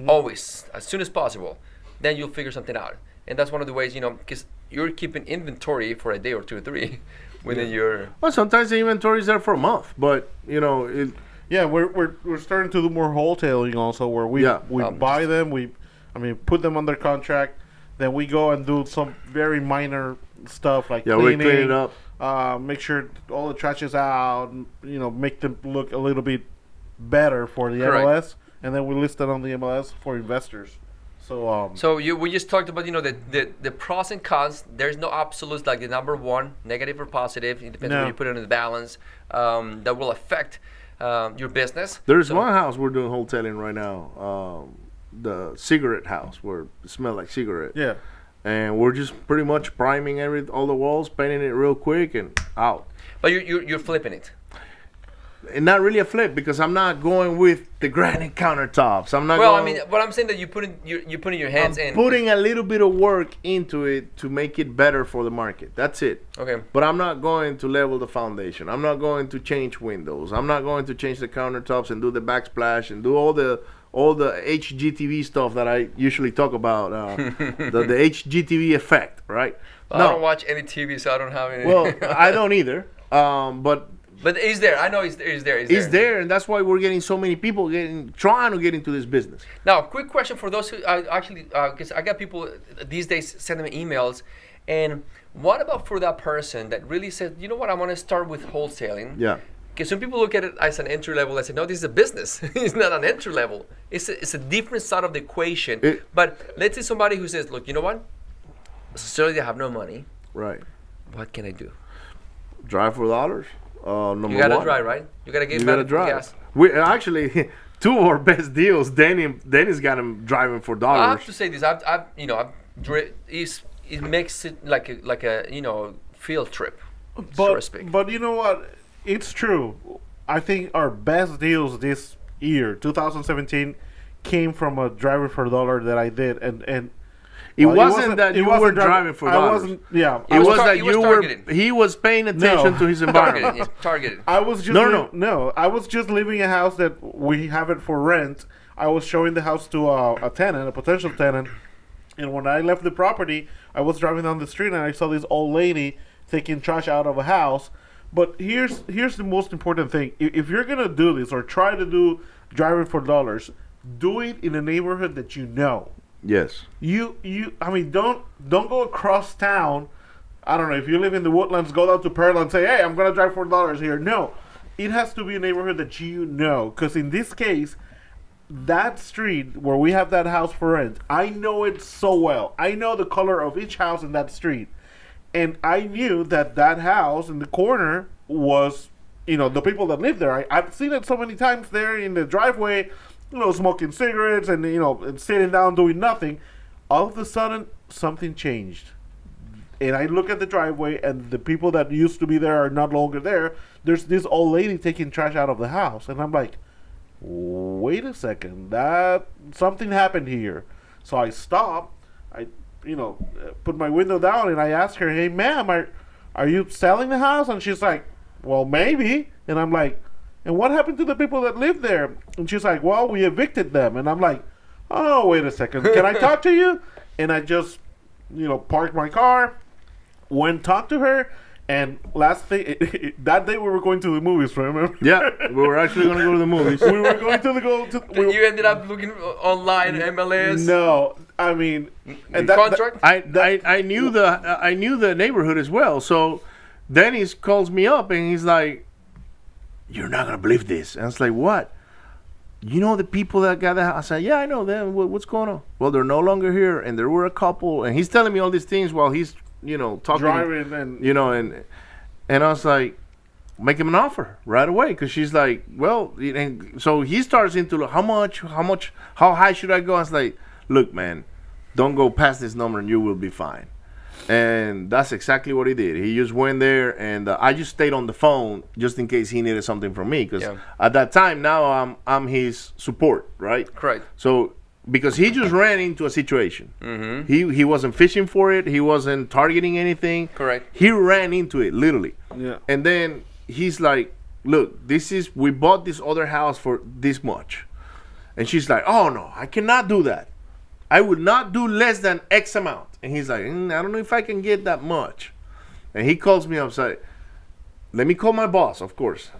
Always, as soon as possible. Then you'll figure something out, and that's one of the ways, because you're keeping inventory for a day or 2 or 3 within your. Well, sometimes the inventory is there for a month, but Yeah, we're starting to do more wholesaling also, where we buy them, put them under contract, then we go and do some very minor stuff like we cleaning, clean it up. make sure all the trash is out, make them look a little bit better for the Correct. MLS, and then we list it on the MLS for investors. So we just talked about the pros and cons. There's no absolutes like the number one, negative or positive. It depends on when you put it in the balance. That will affect your business. There's one house we're doing wholesaling right now, the cigarette house where it smells like cigarette. yeah, And we're just pretty much priming all the walls, painting it real quick, and out. But you're flipping it. And not really a flip because I'm not going with the granite countertops. I'm not. Well, going, but I'm saying that you putting your hands in. putting a little bit of work into it to make it better for the market. That's it. Okay. But I'm not going to level the foundation. I'm not going to change windows. I'm not going to change the countertops and do the backsplash and do all the HGTV stuff that I usually talk about. The HGTV effect, right? I don't watch any TV, so I don't have any. Well, I don't either. But it's there. I know it's there. it's there, and that's why we're getting so many people trying to get into this business. Now, quick question for those who actually, because I got people these days sending me emails, and what about for that person that really said, you know what, I want to start with wholesaling? Yeah. Because some people look at it as an entry level. I said, no, this is a business. It's not an entry level. It's a different side of the equation. But let's say somebody who says, look, you know what? Necessarily I have no money. Right. What can I do? Drive for dollars. Number You gotta one. drive, right? You gotta get You back gotta to drive. gas. We actually 2 of our best deals. Dennis got him driving for I dollars. have to say this. It makes it like a field trip, so to speak. but you know what? It's true. I think our best deals this year, 2017, came from a driver for a dollar that I did, and it wasn't that you were driving for I dollars. wasn't. Yeah, It was that he was you were. targeted. He was paying attention to his environment. Targeted. I was just No. I was just leaving a house that we have it for rent. I was showing the house to a tenant, a potential tenant, and when I left the property, I was driving down the street and I saw this old lady taking trash out of a house. But here's the most important thing: if you're gonna do this or try to do driving for dollars, do it in a neighborhood that you know. Yes. Don't go across town. I don't know, if you live in the Woodlands, go down to Pearl and say, hey, I'm gonna drive $4 here. No, it has to be a neighborhood that you know, because in this case, that street where we have that house for rent, I know it so well. I know the color of each house in that street, and I knew that house in the corner was, the people that live there. I've seen it so many times there in the driveway, smoking cigarettes and, and sitting down doing nothing. All of a sudden, something changed. And I look at the driveway, and the people that used to be there are no longer there. There's this old lady taking trash out of the house. And I'm like, wait wait a second, that something happened here. So I stopped. I, put my window down and I asked her, "Hey, ma'am, are you selling the house?" And she's like, "Well, maybe." And I'm like, "And what happened to the people that live there?" And she's like, "Well, we evicted them." And I'm like, "Oh, wait a second. Can I talk to you?" And I just, parked my car, went talk to her. And last thing, that day we were going to the movies, remember? Yeah, we were actually going to go to the movies. We were going to You ended up looking online MLS. No, I mean, and contract. I knew the neighborhood as well. So Dennis calls me up and he's like, "You're not gonna believe this." And I was like, "What?" "You know the people that got the house?" I said, "Yeah, I know them. What's going on?" "Well, they're no longer here, and there were a couple." And he's telling me all these things while he's talking, driving and and I was like, "Make him an offer right away," because she's like, "Well," and so he starts into how high should I go? I was like, "Look, man, don't go past this number and you will be fine." And that's exactly what he did. He just went there, and I just stayed on the phone just in case he needed something from me, because at that time now I'm his support, right? Correct. So because he just ran into a situation. Mm-hmm. He wasn't fishing for it. He wasn't targeting anything. Correct. He ran into it, literally. Yeah. And then he's like, "Look, we bought this other house for this much." And she's like, "Oh, no, I cannot do that. I would not do less than X amount." And he's like, "I don't know if I can get that much." And he calls me up, like, "Let me call my boss," of course.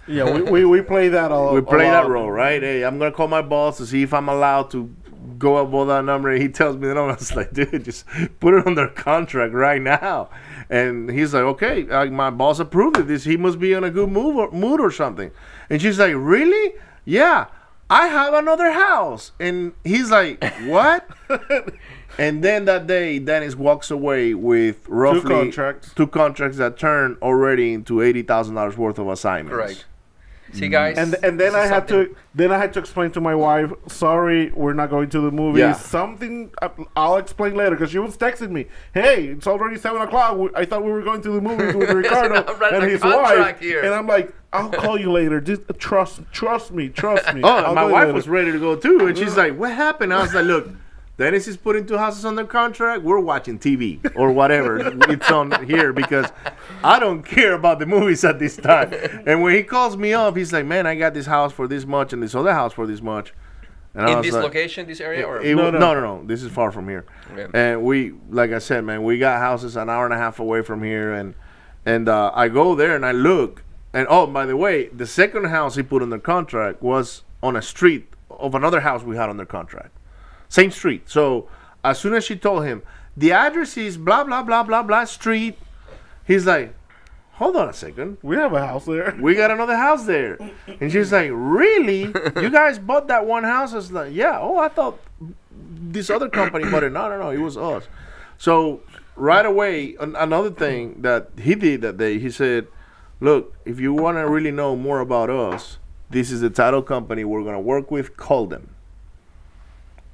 We play that all. We play that role, right? "Hey, I'm gonna call my boss to see if I'm allowed to go above that number." And he tells me the number. I was like, "Dude, just put it under contract right now." And he's like, "Okay, my boss approved it. He must be in a good mood or something." And she's like, "Really?" "Yeah, I have another house." And he's like, "What?" And then that day, Dennis walks away with roughly two contracts that turn already into $80,000 worth of assignments. Correct. See, guys, and then I had to explain to my wife, "Sorry, we're not going to the movies." Yeah. Something I'll explain later, because she was texting me, "Hey, it's already 7:00. I thought we were going to the movies with Ricardo and his wife." Here. And I'm like, "I'll call you later. Just trust me." Oh, my wife was ready to go too, and she's like, "What happened?" I was like, "Look, Dennis is putting 2 houses under contract. We're watching TV or whatever it's on here, because I don't care about the movies at this time." And when he calls me up, he's like, "Man, I got this house for this much and this other house for this much." And in this location, this area, or no, this is far from here. Okay. And we, like I said, man, we got houses an hour and a half away from here, and I go there and I look, and oh, by the way, the second house he put under contract was on a street of another house we had under contract. Same street. So as soon as she told him the address is blah blah blah blah blah street, he's like, "Hold on a second, We have a house there. we got another house there." And she's like, "Really? You guys bought that one house?" I was like, "Yeah." "Oh, I thought this other company bought it." No, it was us. So right away, another thing that he did that day, he said, "Look, if you want to really know more about us, this is the title company we're going to work with. Call them."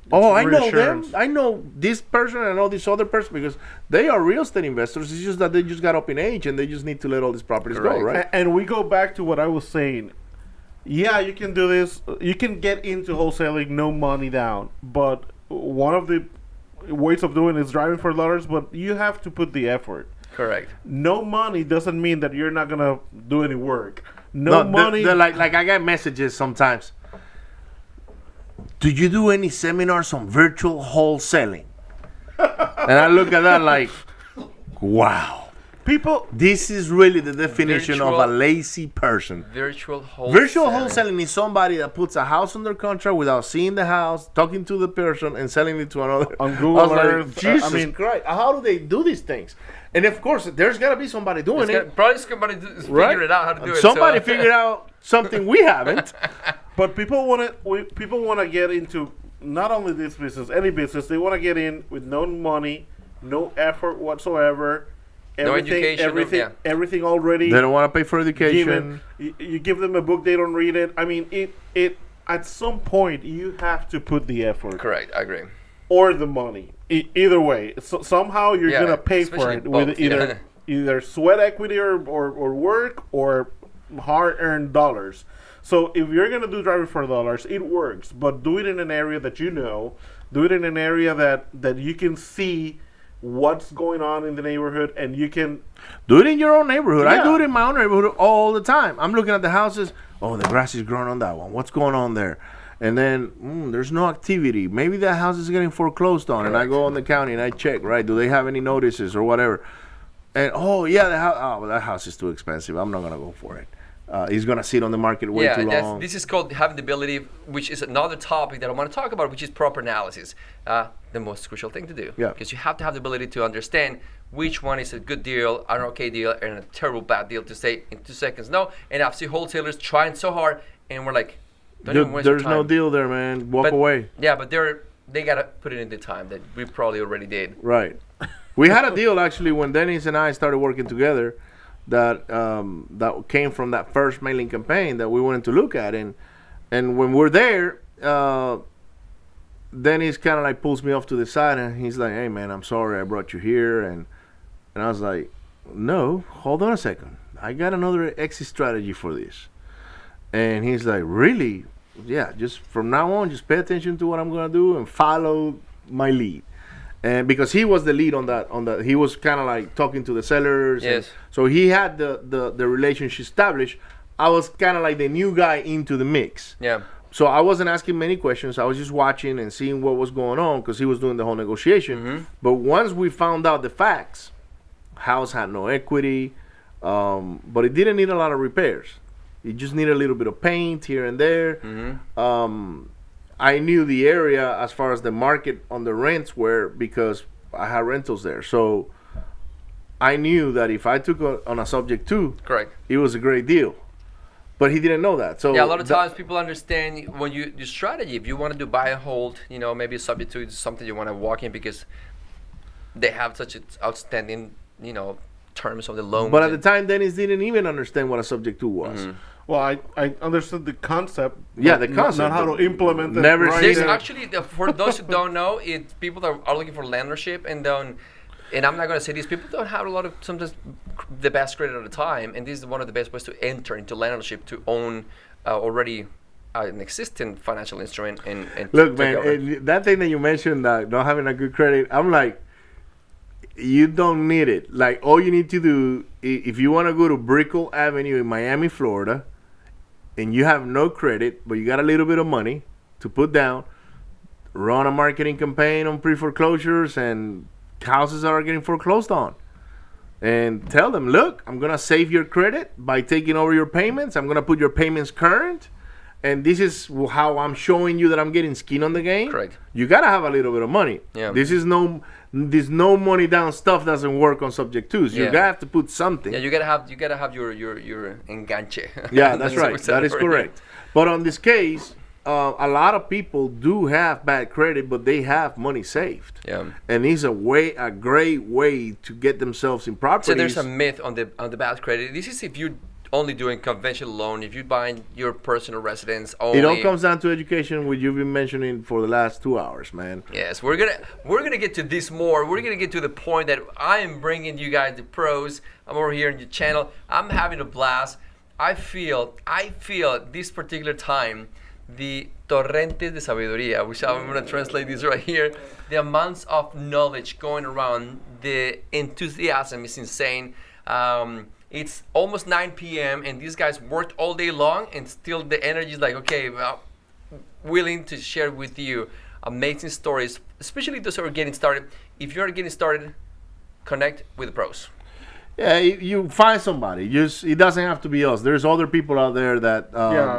"Oh, I know them. I know this person and I know this other person," because they are real estate investors. It's just that they just got up in age and they just need to let all these properties go, right? And we go back to what I was saying. Yeah, you can do this. You can get into wholesaling, no money down. But one of the ways of doing it is driving for dollars, but you have to put the effort. correct. No money doesn't mean that you're not going to do any work. No money. They're like I get messages sometimes. "Do you do any seminars on virtual wholesaling?" And I look at that like, wow. People. This is really the definition of a lazy person. Virtual wholesaling. Virtual wholesaling is somebody that puts a house under contract without seeing the house, talking to the person, and selling it to another. On Google Earth. Jesus Christ. How do they do these things? And of course, there's got to be somebody doing it. Probably somebody figured it out how to do it. Somebody figured out something we haven't. But people want to get into not only this business, any business. They want to get in with no money, no effort whatsoever. No education, everything already. They don't want to pay for education. You give them a book, they don't read it. I mean, it. At some point, you have to put the effort. Correct, I agree. Or the money. Either way, somehow you're gonna pay for it with either sweat equity or work or hard-earned dollars. So if you're gonna do driving for dollars, it works. But do it in an area that you know. Do it in an area that you can see what's going on in the neighborhood, and you can do it in your own neighborhood. I Yeah. do it in my own neighborhood all the time. I'm looking at the houses. Oh, the grass is growing on that one. What's going on there? And then there's no activity. Maybe that house is getting foreclosed on. And I go on the county and I check, right? Do they have any notices or whatever? And that house is too expensive. I'm not gonna go for it. He's gonna sit on the market way too long. This is called having the ability, which is another topic that I want to talk about, which is proper analysis. The most crucial thing to do. Yeah. Because you have to have the ability to understand which one is a good deal, an okay deal, and a terrible bad deal to say in 2 seconds no. And I've seen wholesalers trying so hard, and we're like, don't even waste your There's time. no deal there, man. Walk away. Yeah, but they gotta put it in the time that we probably already did. Right. We had a deal actually when Dennis and I started working together that that came from that first mailing campaign that we wanted to look at, and when we're there, Dennis kind of like pulls me off to the side and he's like, "Hey man, I'm sorry I brought you here," and I was like, "No, hold on a second. I got another exit strategy for this." And he's like, "Really? Yeah, just from now on, just pay attention to what I'm gonna do and follow my lead." And because he was the lead on that, he was kind of like talking to the sellers. Yes. So he had the relationship established. I was kind of like the new guy into the mix. Yeah. So I wasn't asking many questions. I was just watching and seeing what was going on because he was doing the whole negotiation. Mm-hmm. But once we found out the facts, house had no equity, but it didn't need a lot of repairs. It just needed a little bit of paint here and there. Mm-hmm. I knew the area as far as the market on the rents were because I had rentals there. So I knew that if I took on a subject to, Correct. it was a great deal. But he didn't know that. So Yeah, a lot of times people understand when your strategy. If you want to do buy and hold, maybe a subject to is something you want to walk in because they have such outstanding, terms of the loan. But at the time, Dennis didn't even understand what a subject to was. Mm-hmm. Well, I understoed the concept. Yeah, but the concept, Not how to but implement it. never right seen There's it. actually, for those who don't know, it's people that are looking for landlordship and I'm not going to say these people don't have a lot of, sometimes the best credit at the time, and this is one of the best ways to enter into landlordship, to own already an existing financial instrument and Look, take over. man, that thing that you mentioned, not having a good credit, I'm like, you don't need it. Like, all you need to do, if you want to go to Brickell Avenue in Miami, Florida, and you have no credit, but you got a little bit of money to put down, run a marketing campaign on pre-foreclosures and houses that are getting foreclosed on. And tell them, look, I'm going to save your credit by taking over your payments. I'm going to put your payments current. And this is how I'm showing you that I'm getting skin on the game. Correct. You got to have a little bit of money. Yeah. This no money down stuff doesn't work on subject twos. You Yeah. got to have to put something. Yeah, you gotta have your enganche. Yeah, that's right. what we said That is earlier. correct. But on this case, a lot of people do have bad credit, but they have money saved. Yeah. And it's a great way to get themselves in properties. So there's a myth on the bad credit. This is if you're only doing conventional loan, if you're buying your personal residence only. It all comes down to education, which you've been mentioning for the last 2 hours, man. Yes, we're gonna get to this more. We're gonna get to the point that I am bringing you guys the pros. I'm over here on your channel. I'm having a blast. I feel this particular time, the torrentes de sabiduría, which I'm gonna translate this right here. The amounts of knowledge going around, the enthusiasm is insane. It's almost 9 p.m. and these guys worked all day long, and still the energy is like, okay, well, willing to share with you amazing stories, especially those who are getting started. If you're getting started, connect with the pros. Yeah, you find somebody. It doesn't have to be us. There's other people out there that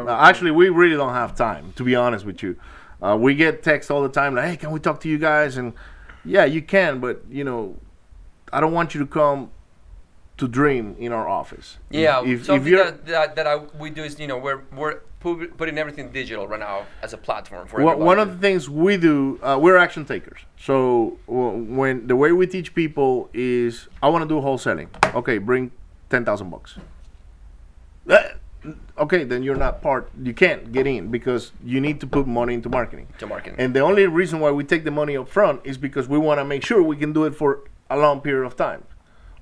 actually we really don't have time, to be honest with you. We get texts all the time like, hey, can we talk to you guys? And yeah, you can, but I don't want you to come to dream in our office. Yeah, if something you're, we do is, we're putting everything digital right now as a platform for one everybody. of the things we do, we're action takers. So when the way we teach people is, I want to do wholesaling. Okay, bring $10,000. Okay, then you're not you can't get in because you need to put money into marketing. And the only reason why we take the money up front is because we want to make sure we can do it for a long period of time.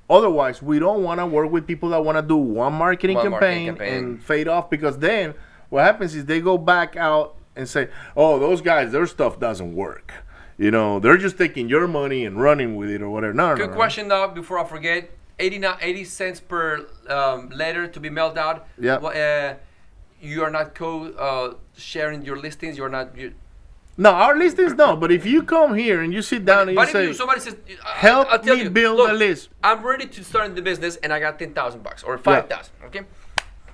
Otherwise, we don't want to work with people that want to do one marketing campaign and fade off, because then what happens is they go back out and say, "Oh, those guys, their stuff doesn't work. You know, they're just taking your money and running with it or whatever." No, Good question though. Before I forget, 80 cents per letter to be mailed out. Yeah. You are not sharing your listings. You're not. No, our listings no. But if you come here and you sit down and you But say, if somebody says, "Help I'll tell me you, build look, a list," I'm ready to start in the business and I got $10,000 or $5,000. Okay,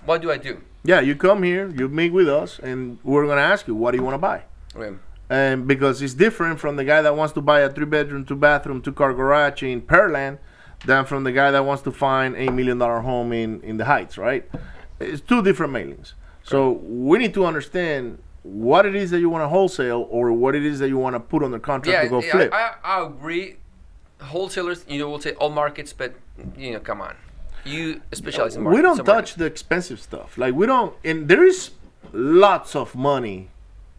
what do I do? yeah, you come here, you meet with us, and we're gonna ask you, what do you want to buy? Okay. And because it's different from the guy that wants to buy a 3-bedroom, 2-bathroom, 2-car garage in Pearland than from the guy that wants to find $8 million home in the Heights, right? It's two different mailings. So we need to understand what it is that you want to wholesale or what it is that you want to put on the contract to go flip. I agree. Wholesalers, will say all markets, but come on, you specialize in markets. We don't some touch markets. the expensive stuff. Like we don't, and there is lots of money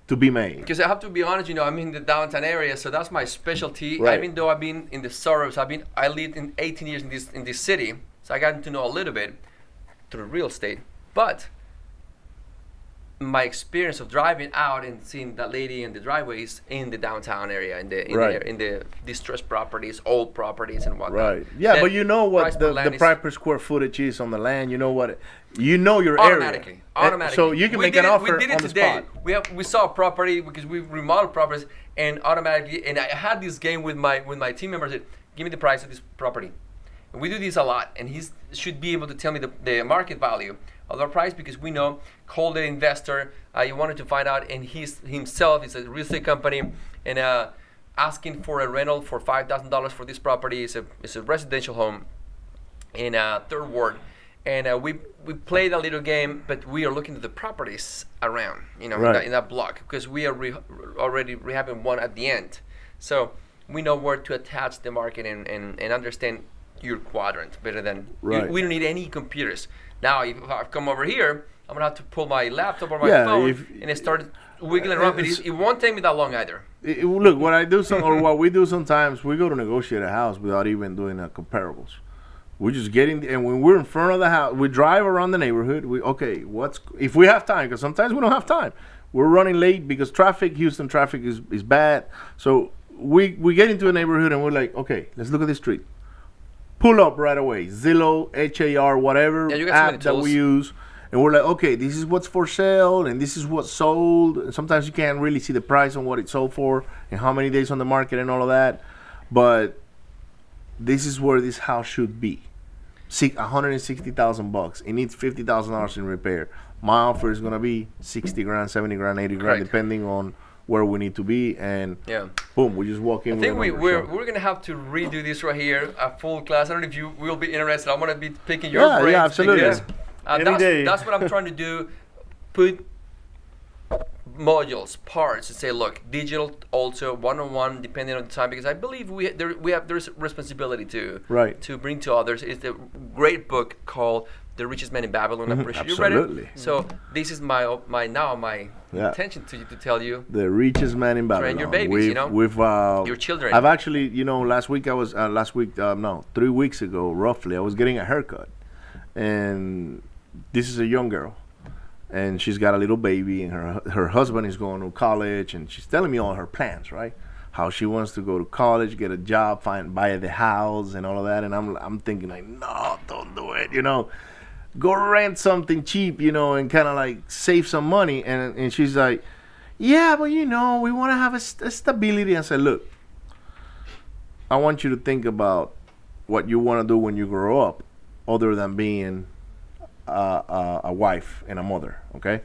to be made. Because I have to be honest, I'm in the downtown area, so that's my specialty. Right. Even though I've been in the suburbs, I lived in 18 years in this city, so I got to know a little bit through real estate. But my experience of driving out and seeing that lady in the driveways in the downtown area, in the distressed properties, old properties, and whatnot. Right. Yeah, but you know what price per the land is- price per square footage is on the land. You know what? You know your Automatically. area. Automatically. So you can We make did an it- offer We did it on the today. spot. We saw a property because we remodeled properties, and automatically, and I had this game with my team members. Said, give me the price of this property. And we do this a lot, and he should be able to tell me the market value of our price because we know. Call the investor. You wanted to find out, and himself is a real estate company, and asking for a rental for $5,000 for this property. It's a residential home in Third Ward. And we played a little game, but we are looking at the properties around, Right. in that block, because we are already rehabbing one at the end. So we know where to attach the market and understand your quadrant better than Right. we don't need any computers. Now, if I come over here, I'm gonna have to pull my laptop or my Yeah, phone and I start wiggling around. But it won't take me that long either. Look, what I do or what we do sometimes, we go to negotiate a house without even doing comparables. We just get in, and when we're in front of the house, we drive around the neighborhood. If we have time, because sometimes we don't have time. We're running late because Houston traffic is bad. So we get into a neighborhood and we're like, okay, let's look at this street. Pull up right away, Zillow, HAR, whatever Yeah, you got so many app that tools. we use. And we're like, okay, this is what's for sale, and this is what's sold. And sometimes you can't really see the price on what it sold for and how many days on the market and all of that. But this is where this house should be. $160,000. It needs $50,000 in repair. My offer is gonna be 60 grand, 70 grand, 80 grand, Correct. depending on where we need to be. And Yeah. boom, we just walk in. I with think a number. we're gonna have to redo this right here, a full class. I don't know if you will be interested. I'm gonna be picking your Yeah, brains. yeah, absolutely. because, Any day. that's what I'm trying to do. Put modules, parts, and say, look, digital also one-on-one, depending on the time, because I believe there's responsibility to bring to others. It's a great book called The Richest Man in Babylon. I'm pretty sure you read Absolutely. it. So this is my Yeah. intention to tell you. The richest man in Babylon. Train your babies, With your children. I've actually, last week 3 weeks ago, roughly, I was getting a haircut, and this is a young girl, and she's got a little baby, and her husband is going to college, and she's telling me all her plans, right? How she wants to go to college, get a job, buy the house, and all of that, and I'm thinking like, no, don't do it, Go rent something cheap, and kind of like save some money. And she's like, yeah, but we want to have a stability. I said, look, I want you to think about what you want to do when you grow up, other than being a wife and a mother, okay?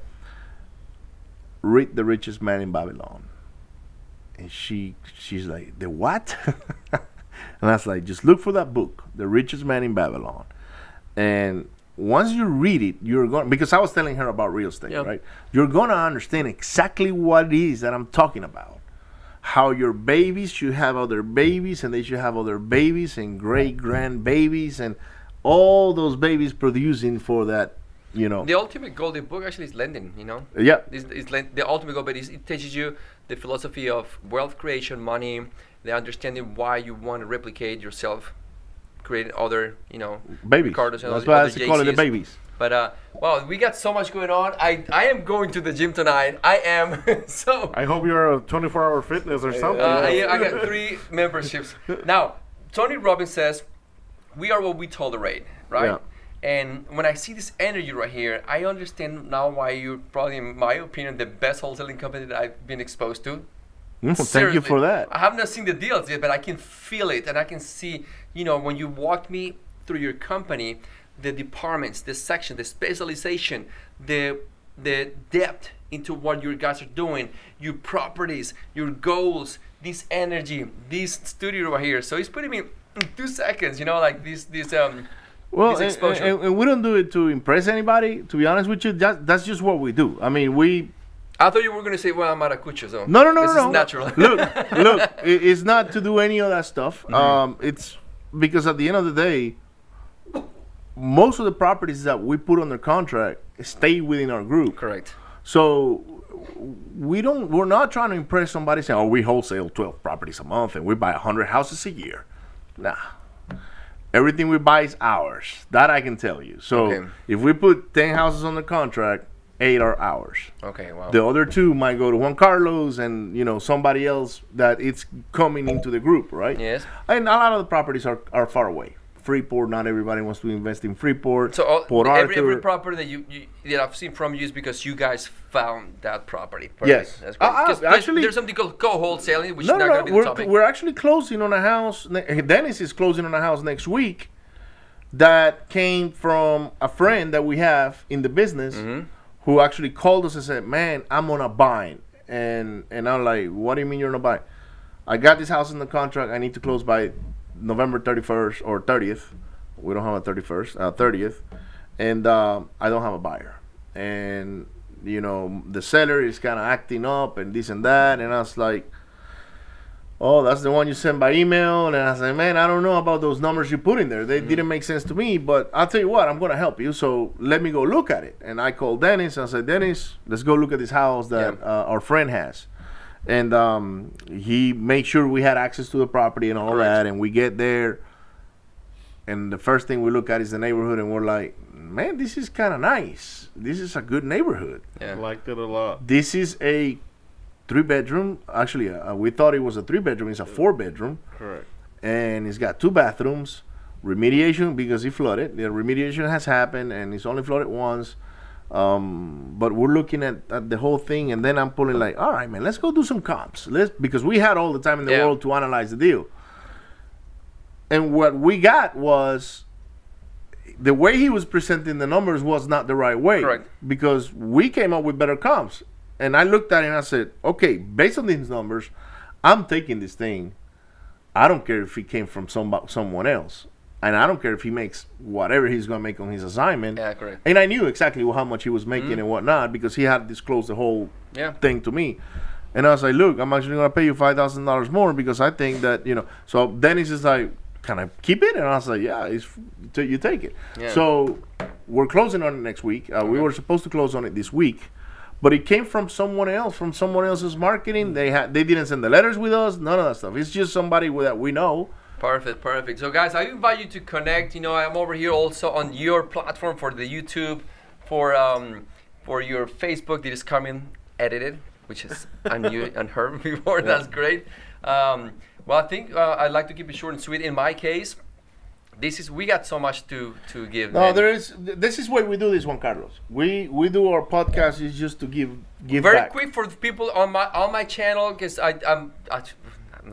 Read The Richest Man in Babylon. And she's like, the what? And I was like, just look for that book, The Richest Man in Babylon. And once you read it, because I was telling her about real estate, Yep. right? You're going to understand exactly what it is that I'm talking about. How your babies should have other babies, and they should have other babies and great-grandbabies, and all those babies producing for that, The ultimate goal, the book actually is lending, Yeah. The ultimate goal, but it teaches you the philosophy of wealth creation, money, the understanding why you want to replicate yourself, creating other, Babies. Ricardos and That's other why I call it the JCs. babies. But wow, we got so much going on. I am going to the gym tonight. I am. So I hope you're a 24-hour fitness or something. I got 3 memberships. Now, Tony Robbins says, we are what we tolerate, right? Yeah. And when I see this energy right here, I understand now why you're probably, in my opinion, the best wholesaling company that I've been exposed to. Thank you Seriously. for that. I have not seen the deals yet, but I can feel it, and I can see, when you walk me through your company, the departments, the section, the specialization, the depth into what your guys are doing, your properties, your goals, this energy, this studio right here. So he's putting me in 2 seconds, like this Well, this exposure. and we don't do it to impress anybody. To be honest with you, that's just what we do. I mean, I thought you were going to say, well, I'm Maracucho, so No. this is natural. Look, it's not to do any of that stuff. It's because at the end of the day, most of the properties that we put under contract stay within our group. Correct. So we're not trying to impress somebody saying, oh, we wholesale 12 properties a month and we buy 100 houses a year. Nah. Everything we buy is ours. That I can tell you. So if we put 10 houses under contract, 8 are ours. Okay, wow. The other 2 might go to Juan Carlos and somebody else that it's coming into the group, right? Yes. And a lot of the properties are far away. Freeport, not everybody wants to invest in Freeport. So Port every Arthur. property that I've seen from you is because you guys found that property. Perfect. Yes. That's great. 'Cause actually, there's something called co-wholesaling, which no, is not going to be the topic. we're actually closing on a house. Dennis is closing on a house next week that came from a friend that we have in the business who actually called us and said, man, I'm on a bind. And I'm like, what do you mean you're on a bind? I got this house in the contract. I need to close by November 31st or 30th. We don't have a 30th. And I don't have a buyer. And, the seller is kind of acting up and this and that. And I was like, oh, that's the one you sent by email. And I said, man, I don't know about those numbers you put in there. They didn't make sense to me. But I'll tell you what, I'm going to help you. So let me go look at it. And I called Dennis. I said, Dennis, let's go look at this house that our friend has. And he made sure we had access to the property and all that. And we get there. And the first thing we look at is the neighborhood. And we're like, man, this is kind of nice. This is a good neighborhood. Yeah. Liked it a lot. This is a 3-bedroom. Actually, we thought it was a 3-bedroom. It's a 4-bedroom. Correct. And it's got 2 bathrooms. Remediation because it flooded. The remediation has happened. And it's only flooded once. But we're looking at the whole thing, and then I'm pulling like, all right, man, let's go do some comps. Because we had all the time in the world to analyze the deal. And what we got was the way he was presenting the numbers was not the right way. Correct. Because we came up with better comps. And I looked at it and I said, okay, based on these numbers, I'm taking this thing. I don't care if he came from someone else. And I don't care if he makes whatever he's going to make on his assignment. Yeah, correct. And I knew exactly how much he was making and whatnot because he had disclosed the whole thing to me. And I was like, look, I'm actually going to pay you $5,000 more because I think that, So Dennis is like, can I keep it? And I was like, yeah, you take it. Yeah. So we're closing on it next week. We were supposed to close on it this week. But it came from someone else, from someone else's marketing. They didn't send the letters with us, none of that stuff. It's just somebody that we know. Perfect. So guys, I invite you to connect. I'm over here also on your platform for the YouTube, for your Facebook that is coming edited, which is unheard before. That's great. Well, I think I'd like to keep it short and sweet. In my case, we got so much to give. No, this is why we do this, Juan Carlos. We do our podcast is just to give very back. Quick for the people on my channel, because I'm not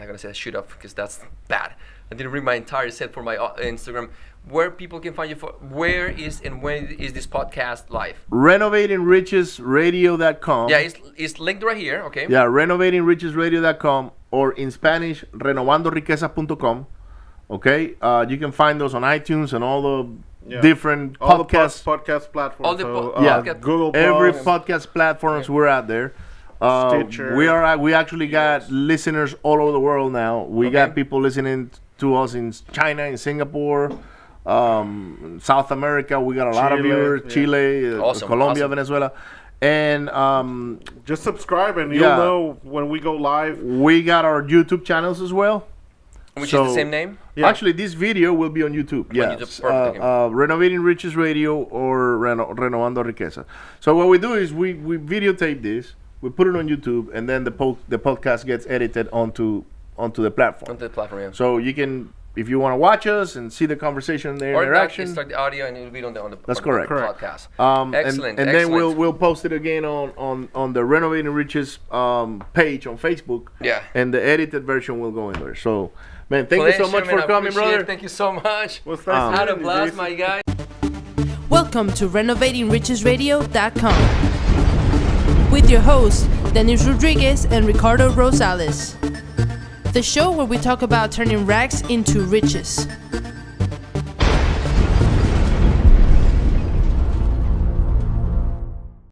gonna say shoot up because that's bad. I didn't read my entire set for my Instagram. Where people can find you where is and when is this podcast live? RenovatingRichesRadio.com. Yeah, it's linked right here. Okay. Yeah, RenovatingRichesRadio.com, or in Spanish, renovandoriquezas.com. Okay, you can find those on iTunes and all the different podcast platforms. All the Google Plus, every podcast platforms. We're out there. Stitcher. We actually got listeners all over the world now. We got people listening to us in China, in Singapore, South America. We got a lot of viewers. Chile, Colombia, Venezuela. And just subscribe and you'll know when we go live. We got our YouTube channels as well. Which is the same name? Yeah. Actually, this video will be on YouTube. Yes. YouTube, perfect, okay. Renovating Riches Radio or Renovando Riqueza. So what we do is we videotape this, we put it on YouTube, and then the podcast gets edited onto the platform. Onto the platform, yeah. So you can, if you want to watch us and see the conversation, the interaction. Start the audio and it will be on the That's correct. podcast. Excellent. And then we'll post it again on the Renovating Riches page on Facebook. Yeah. And the edited version will go in there. So, man, thank you so much for coming, brother. Thank you so much. Well, nice Had a meeting you, blast, Jason. my guy. Welcome to renovatingrichesradio.com with your hosts, Dennis Rodriguez and Ricardo Rosales. The show where we talk about turning rags into riches.